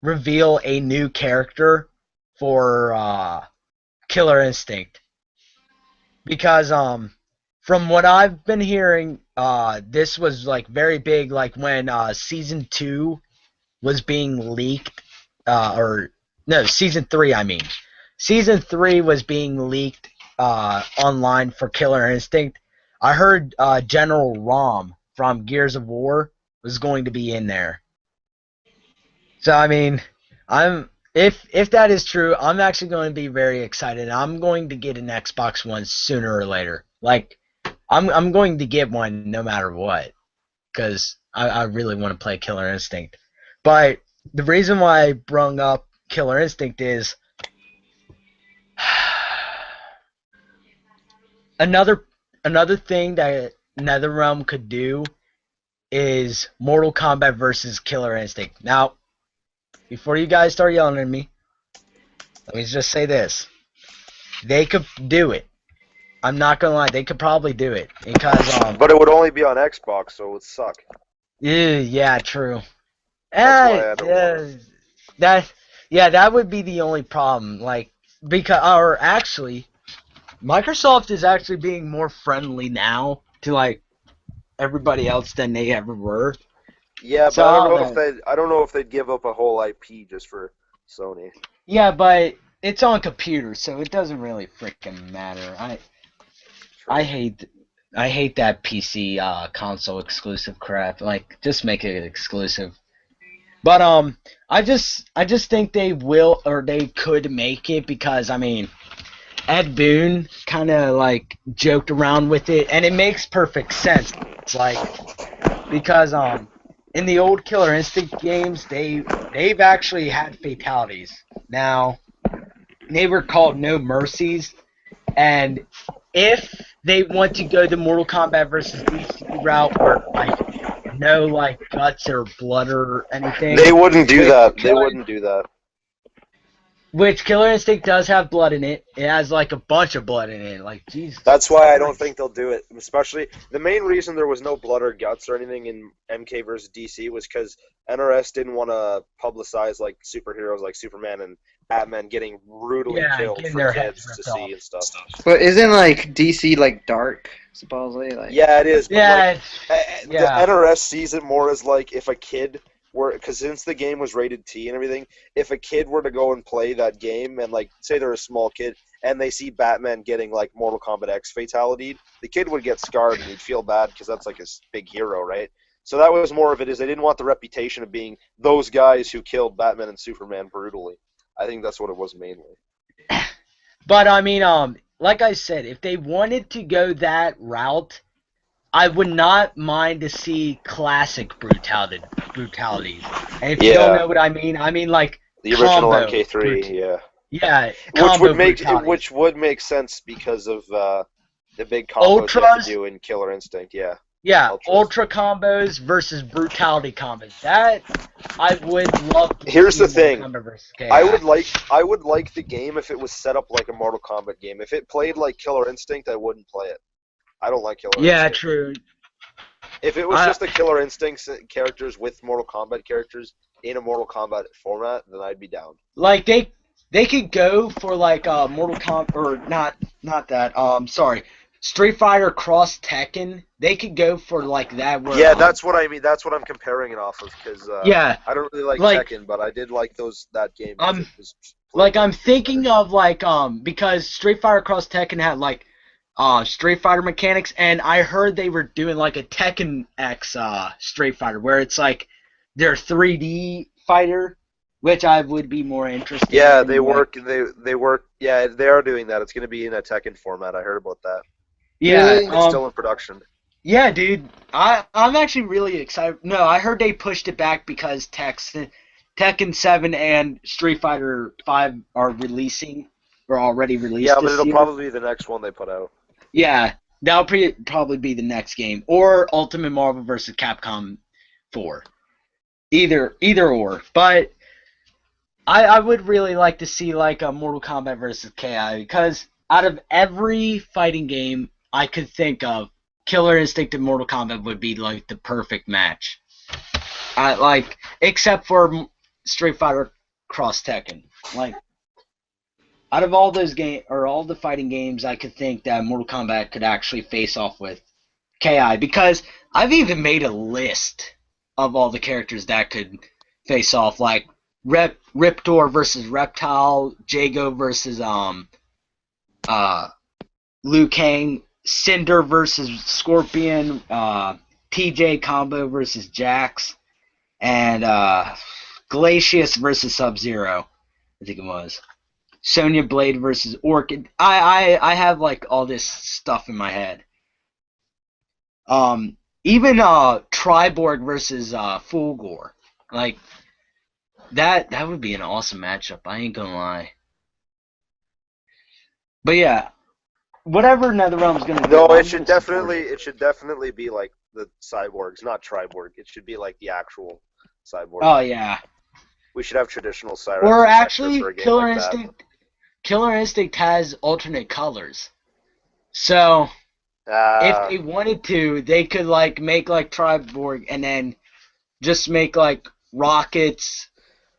reveal a new character for Killer Instinct, because from what I've been hearing, this was like very big, like when season 2 was being leaked, or no, season 3, I mean. Season 3 was being leaked online for Killer Instinct. I heard General Rom from Gears of War was going to be in there. So I mean, I'm if that is true, I'm actually going to be very excited. I'm going to get an Xbox One sooner or later. Like I'm going to get one no matter what, because I really want to play Killer Instinct. But the reason why I brung up Killer Instinct is another thing that NetherRealm could do is Mortal Kombat versus Killer Instinct. Now, before you guys start yelling at me, let me just say this. They could do it. I'm not gonna lie, they could probably do it. Because But it would only be on Xbox, so it would suck. yeah, true. That's why I don't want it. That would be the only problem. Like, because, or actually, Microsoft is actually being more friendly now to like everybody else than they ever were. Yeah, So, but I don't know if they'd give up a whole IP just for Sony. yeah, but it's on computers, so it doesn't really freaking matter. I hate that PC console exclusive crap. Like, just make it exclusive. But I just think they will, or they could make it, because I mean, Ed Boon kind of like joked around with it, and it makes perfect sense. It's like, because in the old Killer Instinct games, they've actually had fatalities. Now, they were called No Mercies, and if they want to go the Mortal Kombat versus DC route, where like no like guts or blood or anything, They wouldn't do that. They Killer, wouldn't do that. which Killer Instinct does have blood in it. It has like a bunch of blood in it. Like, Jesus. That's why I don't think they'll do it. Especially the main reason there was no blood or guts or anything in MK versus DC was because NRS didn't want to publicize like superheroes like Superman and Batman getting brutally killed getting for their kids heads to ripped see and stuff. But isn't like DC like dark supposedly? Like Yeah, it is. But Yeah, the yeah. NRS sees it more as like if a kid were, because since the game was rated T and everything, if a kid were to go and play that game and like say they're a small kid and they see Batman getting like Mortal Kombat X fatality, the kid would get scarred and he'd feel bad because that's like his big hero, right? So that was more of it, is they didn't want the reputation of being those guys who killed Batman and Superman brutally. I think that's what it was mainly. But I mean, like I said, if they wanted to go that route, I would not mind to see classic brutalities. And if you don't know what I mean like the original combo MK3, yeah. Yeah, Which would make brutalities. sense because of the big combos you have Ultras. to do in Killer Instinct, yeah. Yeah, Ultras. ultra combos versus brutality combos. That I would love to Here's see the thing. Mortal Kombat versus KI. I would like the game if it was set up like a Mortal Kombat game. If it played like Killer Instinct, I wouldn't play it. I don't like Killer Instinct. Yeah, true. If it was just the Killer Instinct characters with Mortal Kombat characters in a Mortal Kombat format, then I'd be down. Like they could go for like Mortal Kombat, or not that. Sorry, Street Fighter Cross Tekken. They could go for like that. Where, yeah, that's what I mean. That's what I'm comparing it off of, because yeah, I don't really like Tekken, but I did like that game. I'm thinking of like because Street Fighter Cross Tekken had like Street Fighter mechanics, and I heard they were doing like a Tekken X Street Fighter, where it's like their 3D fighter, which I would be more interested in. Yeah, they work. Yeah, they are doing that. It's going to be in a Tekken format. I heard about that. Yeah, it's still in production. Yeah, dude, I'm actually really excited. No, I heard they pushed it back because Tekken 7 and Street Fighter 5 are releasing, or already released. Yeah, but it'll year. probably be the next one they put out. Yeah, that'll probably be the next game, or Ultimate Marvel vs. Capcom 4. Either or, but I would really like to see like a Mortal Kombat vs. KI, because out of every fighting game I could think of, Killer Instinct and Mortal Kombat would be like the perfect match. Like, except for Street Fighter Cross Tekken. Like, out of all those game or all the fighting games, I could think that Mortal Kombat could actually face off with KI, because I've even made a list of all the characters that could face off, like Riptor versus Reptile, Jago versus Liu Kang, Cinder versus Scorpion, TJ Combo versus Jax, and Glacius versus Sub-Zero, I think it was. Sonya Blade versus Orchid. I have like all this stuff in my head. Even Triborg versus Fulgor. Like that would be an awesome matchup, I ain't gonna lie. But yeah, whatever NetherRealm's gonna do. No, I'm it should gonna support definitely be like the cyborgs, not Triborg. It should be like the actual cyborg. Oh yeah. We should have traditional Cyrax. Or and Vector actually, for a game like that. Killer Instinct has alternate colors. So if they wanted to, they could like make like Triborg and then just make like Rockets,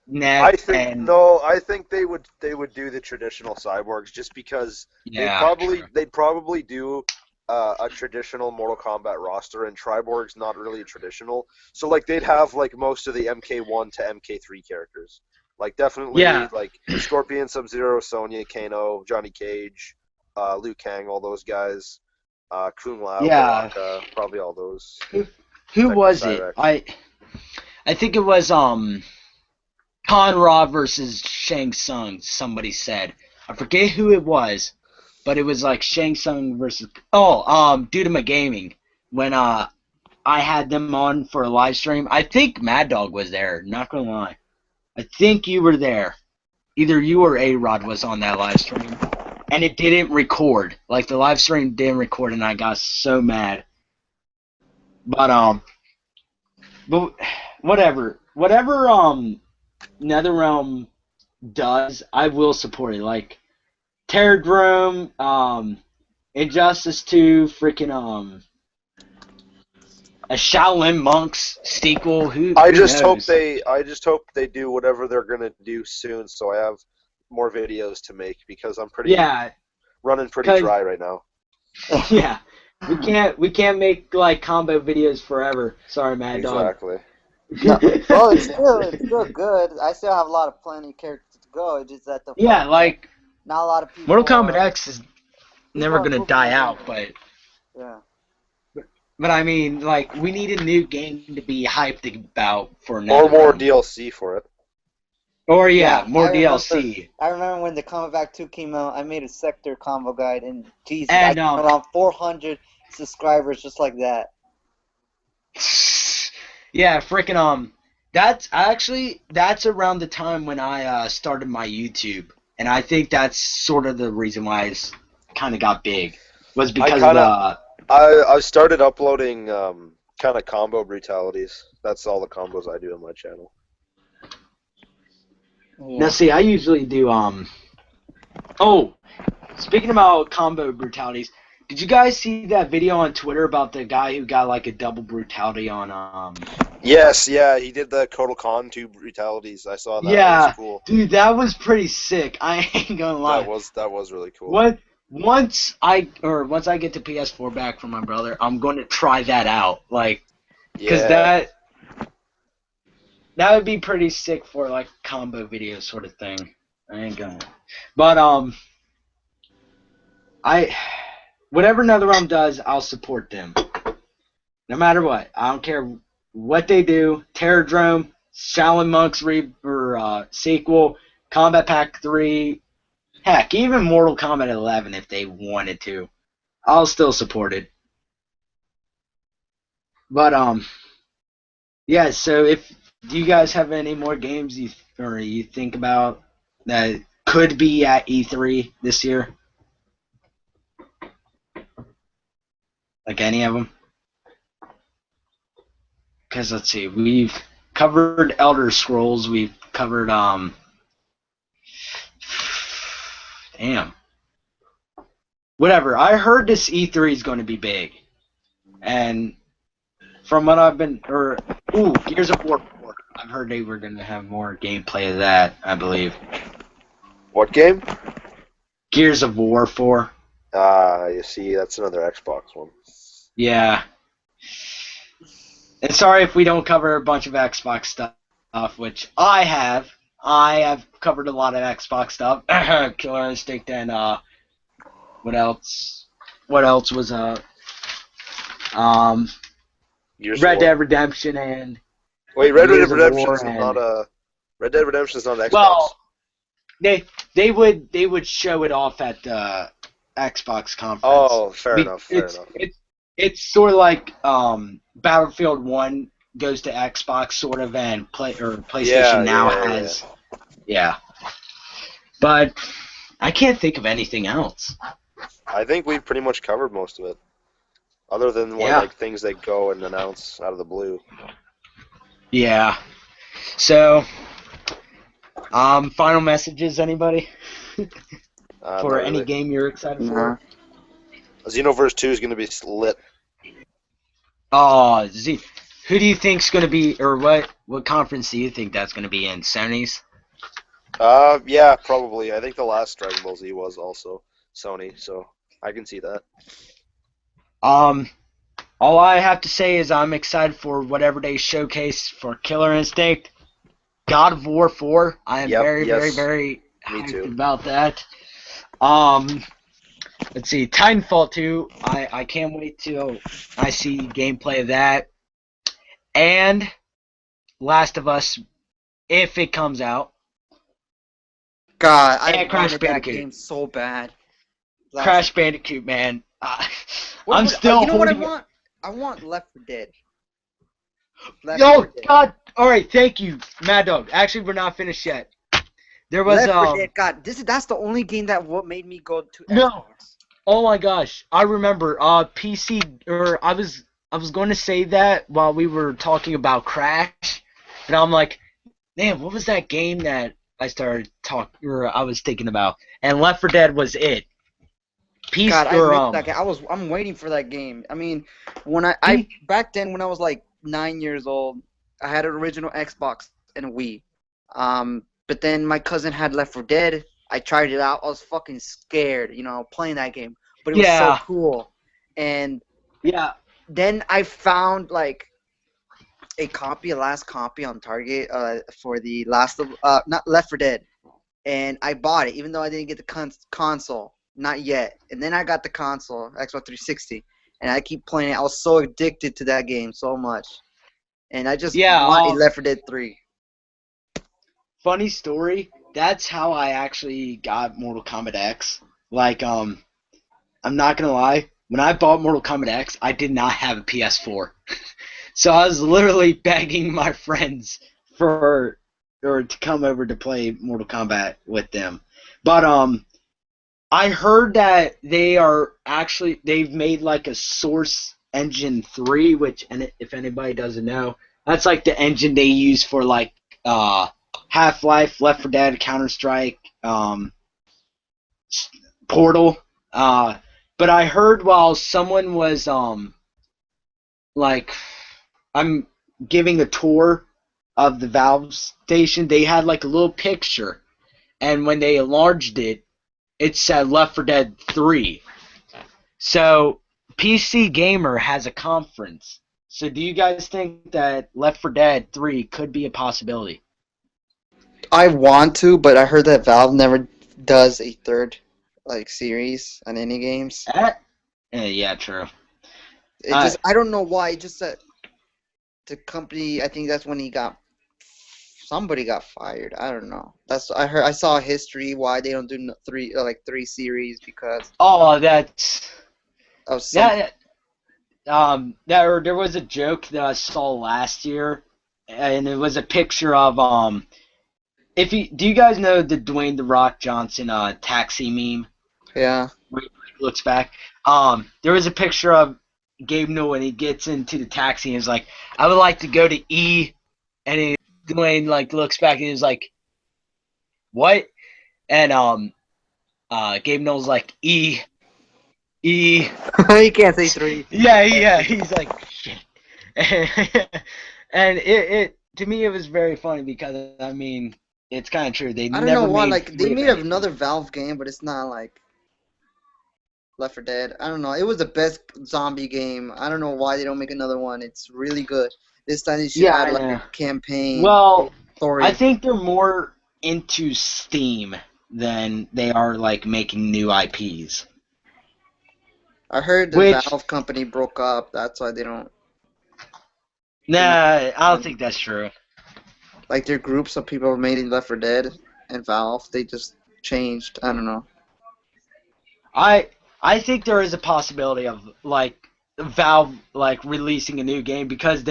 I Neck, think and I think they would do the traditional cyborgs just because yeah, they'd probably do a traditional Mortal Kombat roster, and Triborg's not really traditional. So like they'd have like most of the MK1 to MK3 characters. Like definitely like Scorpion, Sub-Zero, Sonya, Kano, Johnny Cage, Liu Kang, all those guys. Kung Lao, Baraka, probably all those. Who was it? I think it was Conrad versus Shang Tsung, somebody said. I forget who it was, but it was like Shang Tsung versus Dudama Gaming. When I had them on for a live stream. I think MadDog was there, not gonna lie. I think you were there. Either you or A-Rod was on that live stream. And it didn't record. Like the live stream didn't record and I got so mad. But whatever. Whatever NetherRealm does, I will support it. Like Terradrome, Injustice 2, freaking a Shaolin Monks sequel. I just hope they do whatever they're gonna do soon, so I have more videos to make because I'm running pretty dry right now. Yeah, we can't make like combo videos forever. Sorry, MadDog. Exactly. No, well, it's still good. I still have a lot of plenty of characters to go. It's just that like not a lot of people. Mortal Kombat X is never gonna die out, but yeah. But I mean, like, we need a new game to be hyped about for NetherRealm. Or more DLC for it. Or more DLC. I remember when the Combat Back 2 came out, I made a sector combo guide, and Jesus, I got around 400 subscribers just like that. Yeah, freaking that's around the time when I started my YouTube, and I think that's sort of the reason why it's kind of got big, was because I started uploading kind of combo brutalities. That's all the combos I do on my channel. Yeah. Now, see, I usually do, speaking about combo brutalities, did you guys see that video on Twitter about the guy who got, like, a double brutality on, Yes, yeah, he did the Kotal Khan 2 brutalities. I saw that. Yeah, that was cool. Dude, that was pretty sick. I ain't gonna lie. That was really cool. Once I get the PS4 back from my brother, I'm going to try that out. Like, because that would be pretty sick for like combo video sort of thing. I ain't gonna. But whatever NetherRealm does, I'll support them. No matter what, I don't care what they do. Terradrome, Shaolin Monks sequel, Combat Pack 3. Heck, even Mortal Kombat 11 if they wanted to. I'll still support it. But, yeah, so do you guys have any more games you think about that could be at E3 this year? Like any of them? Because, let's see, we've covered Elder Scrolls, we've covered, damn. Whatever. I heard this E3 is going to be big. And from what I've been, Gears of War 4. I've heard they were gonna have more gameplay of that. I believe What game? Gears of War 4. You see, that's another Xbox one. Yeah. And sorry if we don't cover a bunch of Xbox stuff, which I have. I have covered a lot of Xbox stuff. Killer Instinct and what else? What else was um Gears of Red War. Dead Redemption and Wait, Red Dead Gears of Redemption War is and not a Red Dead Redemption is not an Xbox. well, they would show it off at the Xbox conference. Oh, fair enough. It's sort of like Battlefield 1 goes to Xbox sort of, and PlayStation now has yeah. But I can't think of anything else. I think we've pretty much covered most of it, other than like things that go and announce out of the blue. Yeah. So, final messages, anybody? For any game you're excited for? Xenoverse 2 is going to be lit. Oh, who do you think's going to be, or what conference do you think that's going to be in? Sony's? Yeah, probably. I think the last Dragon Ball Z was also Sony, so I can see that. All I have to say is I'm excited for whatever they showcase for Killer Instinct. God of War 4. I am very hyped about that. Let's see, Titanfall 2. I can't wait till I see gameplay of that. And Last of Us, if it comes out. God, I Crash wanted Bandicoot. that game so bad. Crash Bandicoot, man. You know what I want? I want Left 4 Dead. God! All right, thank you, Mad Dog. Actually, we're not finished yet. There was Left 4 Dead. God, that's the only game that made me go to Xbox. No. Oh my gosh, I remember. PC, or I was going to say that while we were talking about Crash, and I'm like, man, what was that game that I was thinking about? And Left 4 Dead was it. God, I missed that game. I'm waiting for that game. I mean, when I back then when I was like 9 years old, I had an original Xbox and a Wii. But then my cousin had Left 4 Dead. I tried it out. I was fucking scared, playing that game. But it was so cool. And then I found like a last copy on Target for the not Left 4 Dead. And I bought it, even though I didn't get the console. Not yet. And then I got the console, Xbox 360, and I keep playing it. I was so addicted to that game so much. And I just want Left 4 Dead 3. Funny story, that's how I actually got Mortal Kombat X. Like, I'm not gonna lie, when I bought Mortal Kombat X, I did not have a PS4. So I was literally begging my friends to come over to play Mortal Kombat with them. But, I heard that they've made like a Source Engine 3, which, and if anybody doesn't know, that's like the engine they use for like Half-Life, Left 4 Dead, Counter-Strike, Portal. But I heard while someone was I'm giving a tour of the Valve station, they had like a little picture, and when they enlarged it, it said Left 4 Dead 3. So, PC Gamer has a conference. So, do you guys think that Left 4 Dead 3 could be a possibility? I want to, but I heard that Valve never does a third series on any games. Yeah, true. I don't know why. It just that the company. I think that's when somebody got fired. I don't know. I saw a history why they don't do three series because. Oh, that's. There was a joke that I saw last year, and it was a picture of do you guys know the Dwayne "The Rock" Johnson taxi meme? Yeah. Where he looks back. There was a picture of Gabe Newell and he gets into the taxi and is like, I would like to go to E, and Dwayne looks back and is like, what? And Gabe Newell's like, E, E. You can't say 3. Yeah. He's like shit. And it to me it was very funny because I mean it's kind of true. They I don't know never why. made Like they 3 of made anything. another Valve game, but it's not like Left 4 Dead. I don't know. It was the best zombie game. I don't know why they don't make another one. It's really good. This time they should Yeah, add I like a know. campaign Well, I story. think they're more into Steam than they are like making new IPs. I heard the Which, Valve company broke up. That's why they don't. They're not nah, I don't one. think that's true. Like their groups of people made in Left 4 Dead and Valve. They just changed. I don't know. I I think there is a possibility of like Valve like releasing a new game because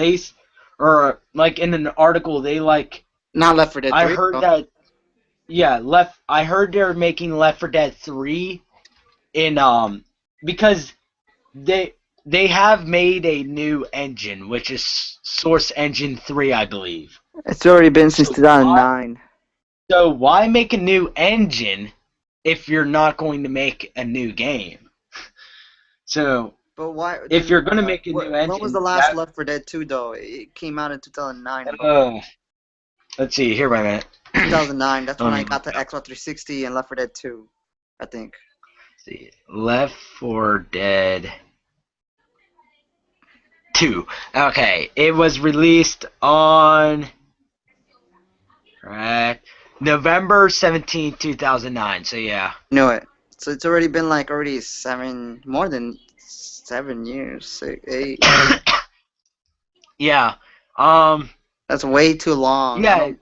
or like in an article they like Not Left 4 Dead I 3 heard though. that I heard they're making Left 4 Dead 3 in because they they have made a new engine which is Source Engine 3 I believe. It's already been since So why 2009. why make a new engine if you're not going to make a new game? So But why if then? you're gonna make a new When was the engine, last that Left 4 Dead 2 though? It came out in 2009, I believe. uh, let's see here, wait a minute. 2009. That's when Let I me got look the it up. Xbox 360 and Left 4 Dead 2. I think. Let's see, Left 4 Dead 2. Okay, it was released on right November 17th, 2009. So yeah. Knew it. So it's already been like already more than 7 years, 8. Yeah. Um. That's way too long. I Yeah. don't.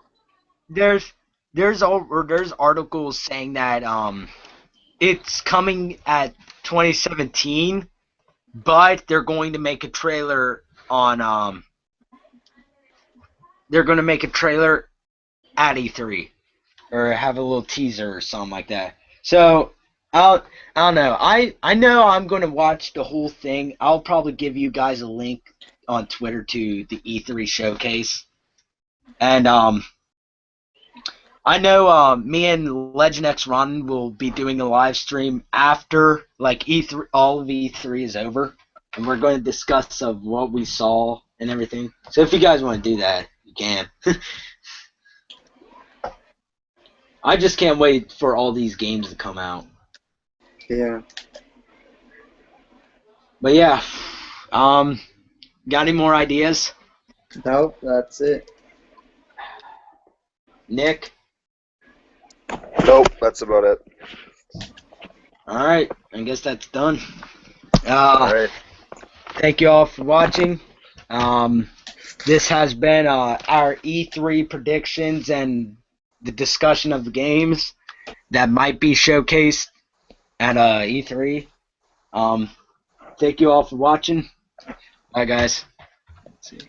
There's there's articles saying that it's coming at 2017, but they're going to make a trailer on they're going to make a trailer at E3 or have a little teaser or something like that. So I don't know. I know I'm going to watch the whole thing. I'll probably give you guys a link on Twitter to the E3 showcase. And I know me and Legend X Ron will be doing a live stream after like E3 all of E3 is over, and we're going to discuss of what we saw and everything. So if you guys want to do that, you can. I just can't wait for all these games to come out. Yeah. But yeah, got any more ideas, Nope. That's it. Nick? Nope, that's about it. All right, I guess that's done. All right. Thank you all for watching. This has been our E3 predictions and the discussion of the games that might be showcased at E3. Thank you all for watching. Bye, guys. Let's see.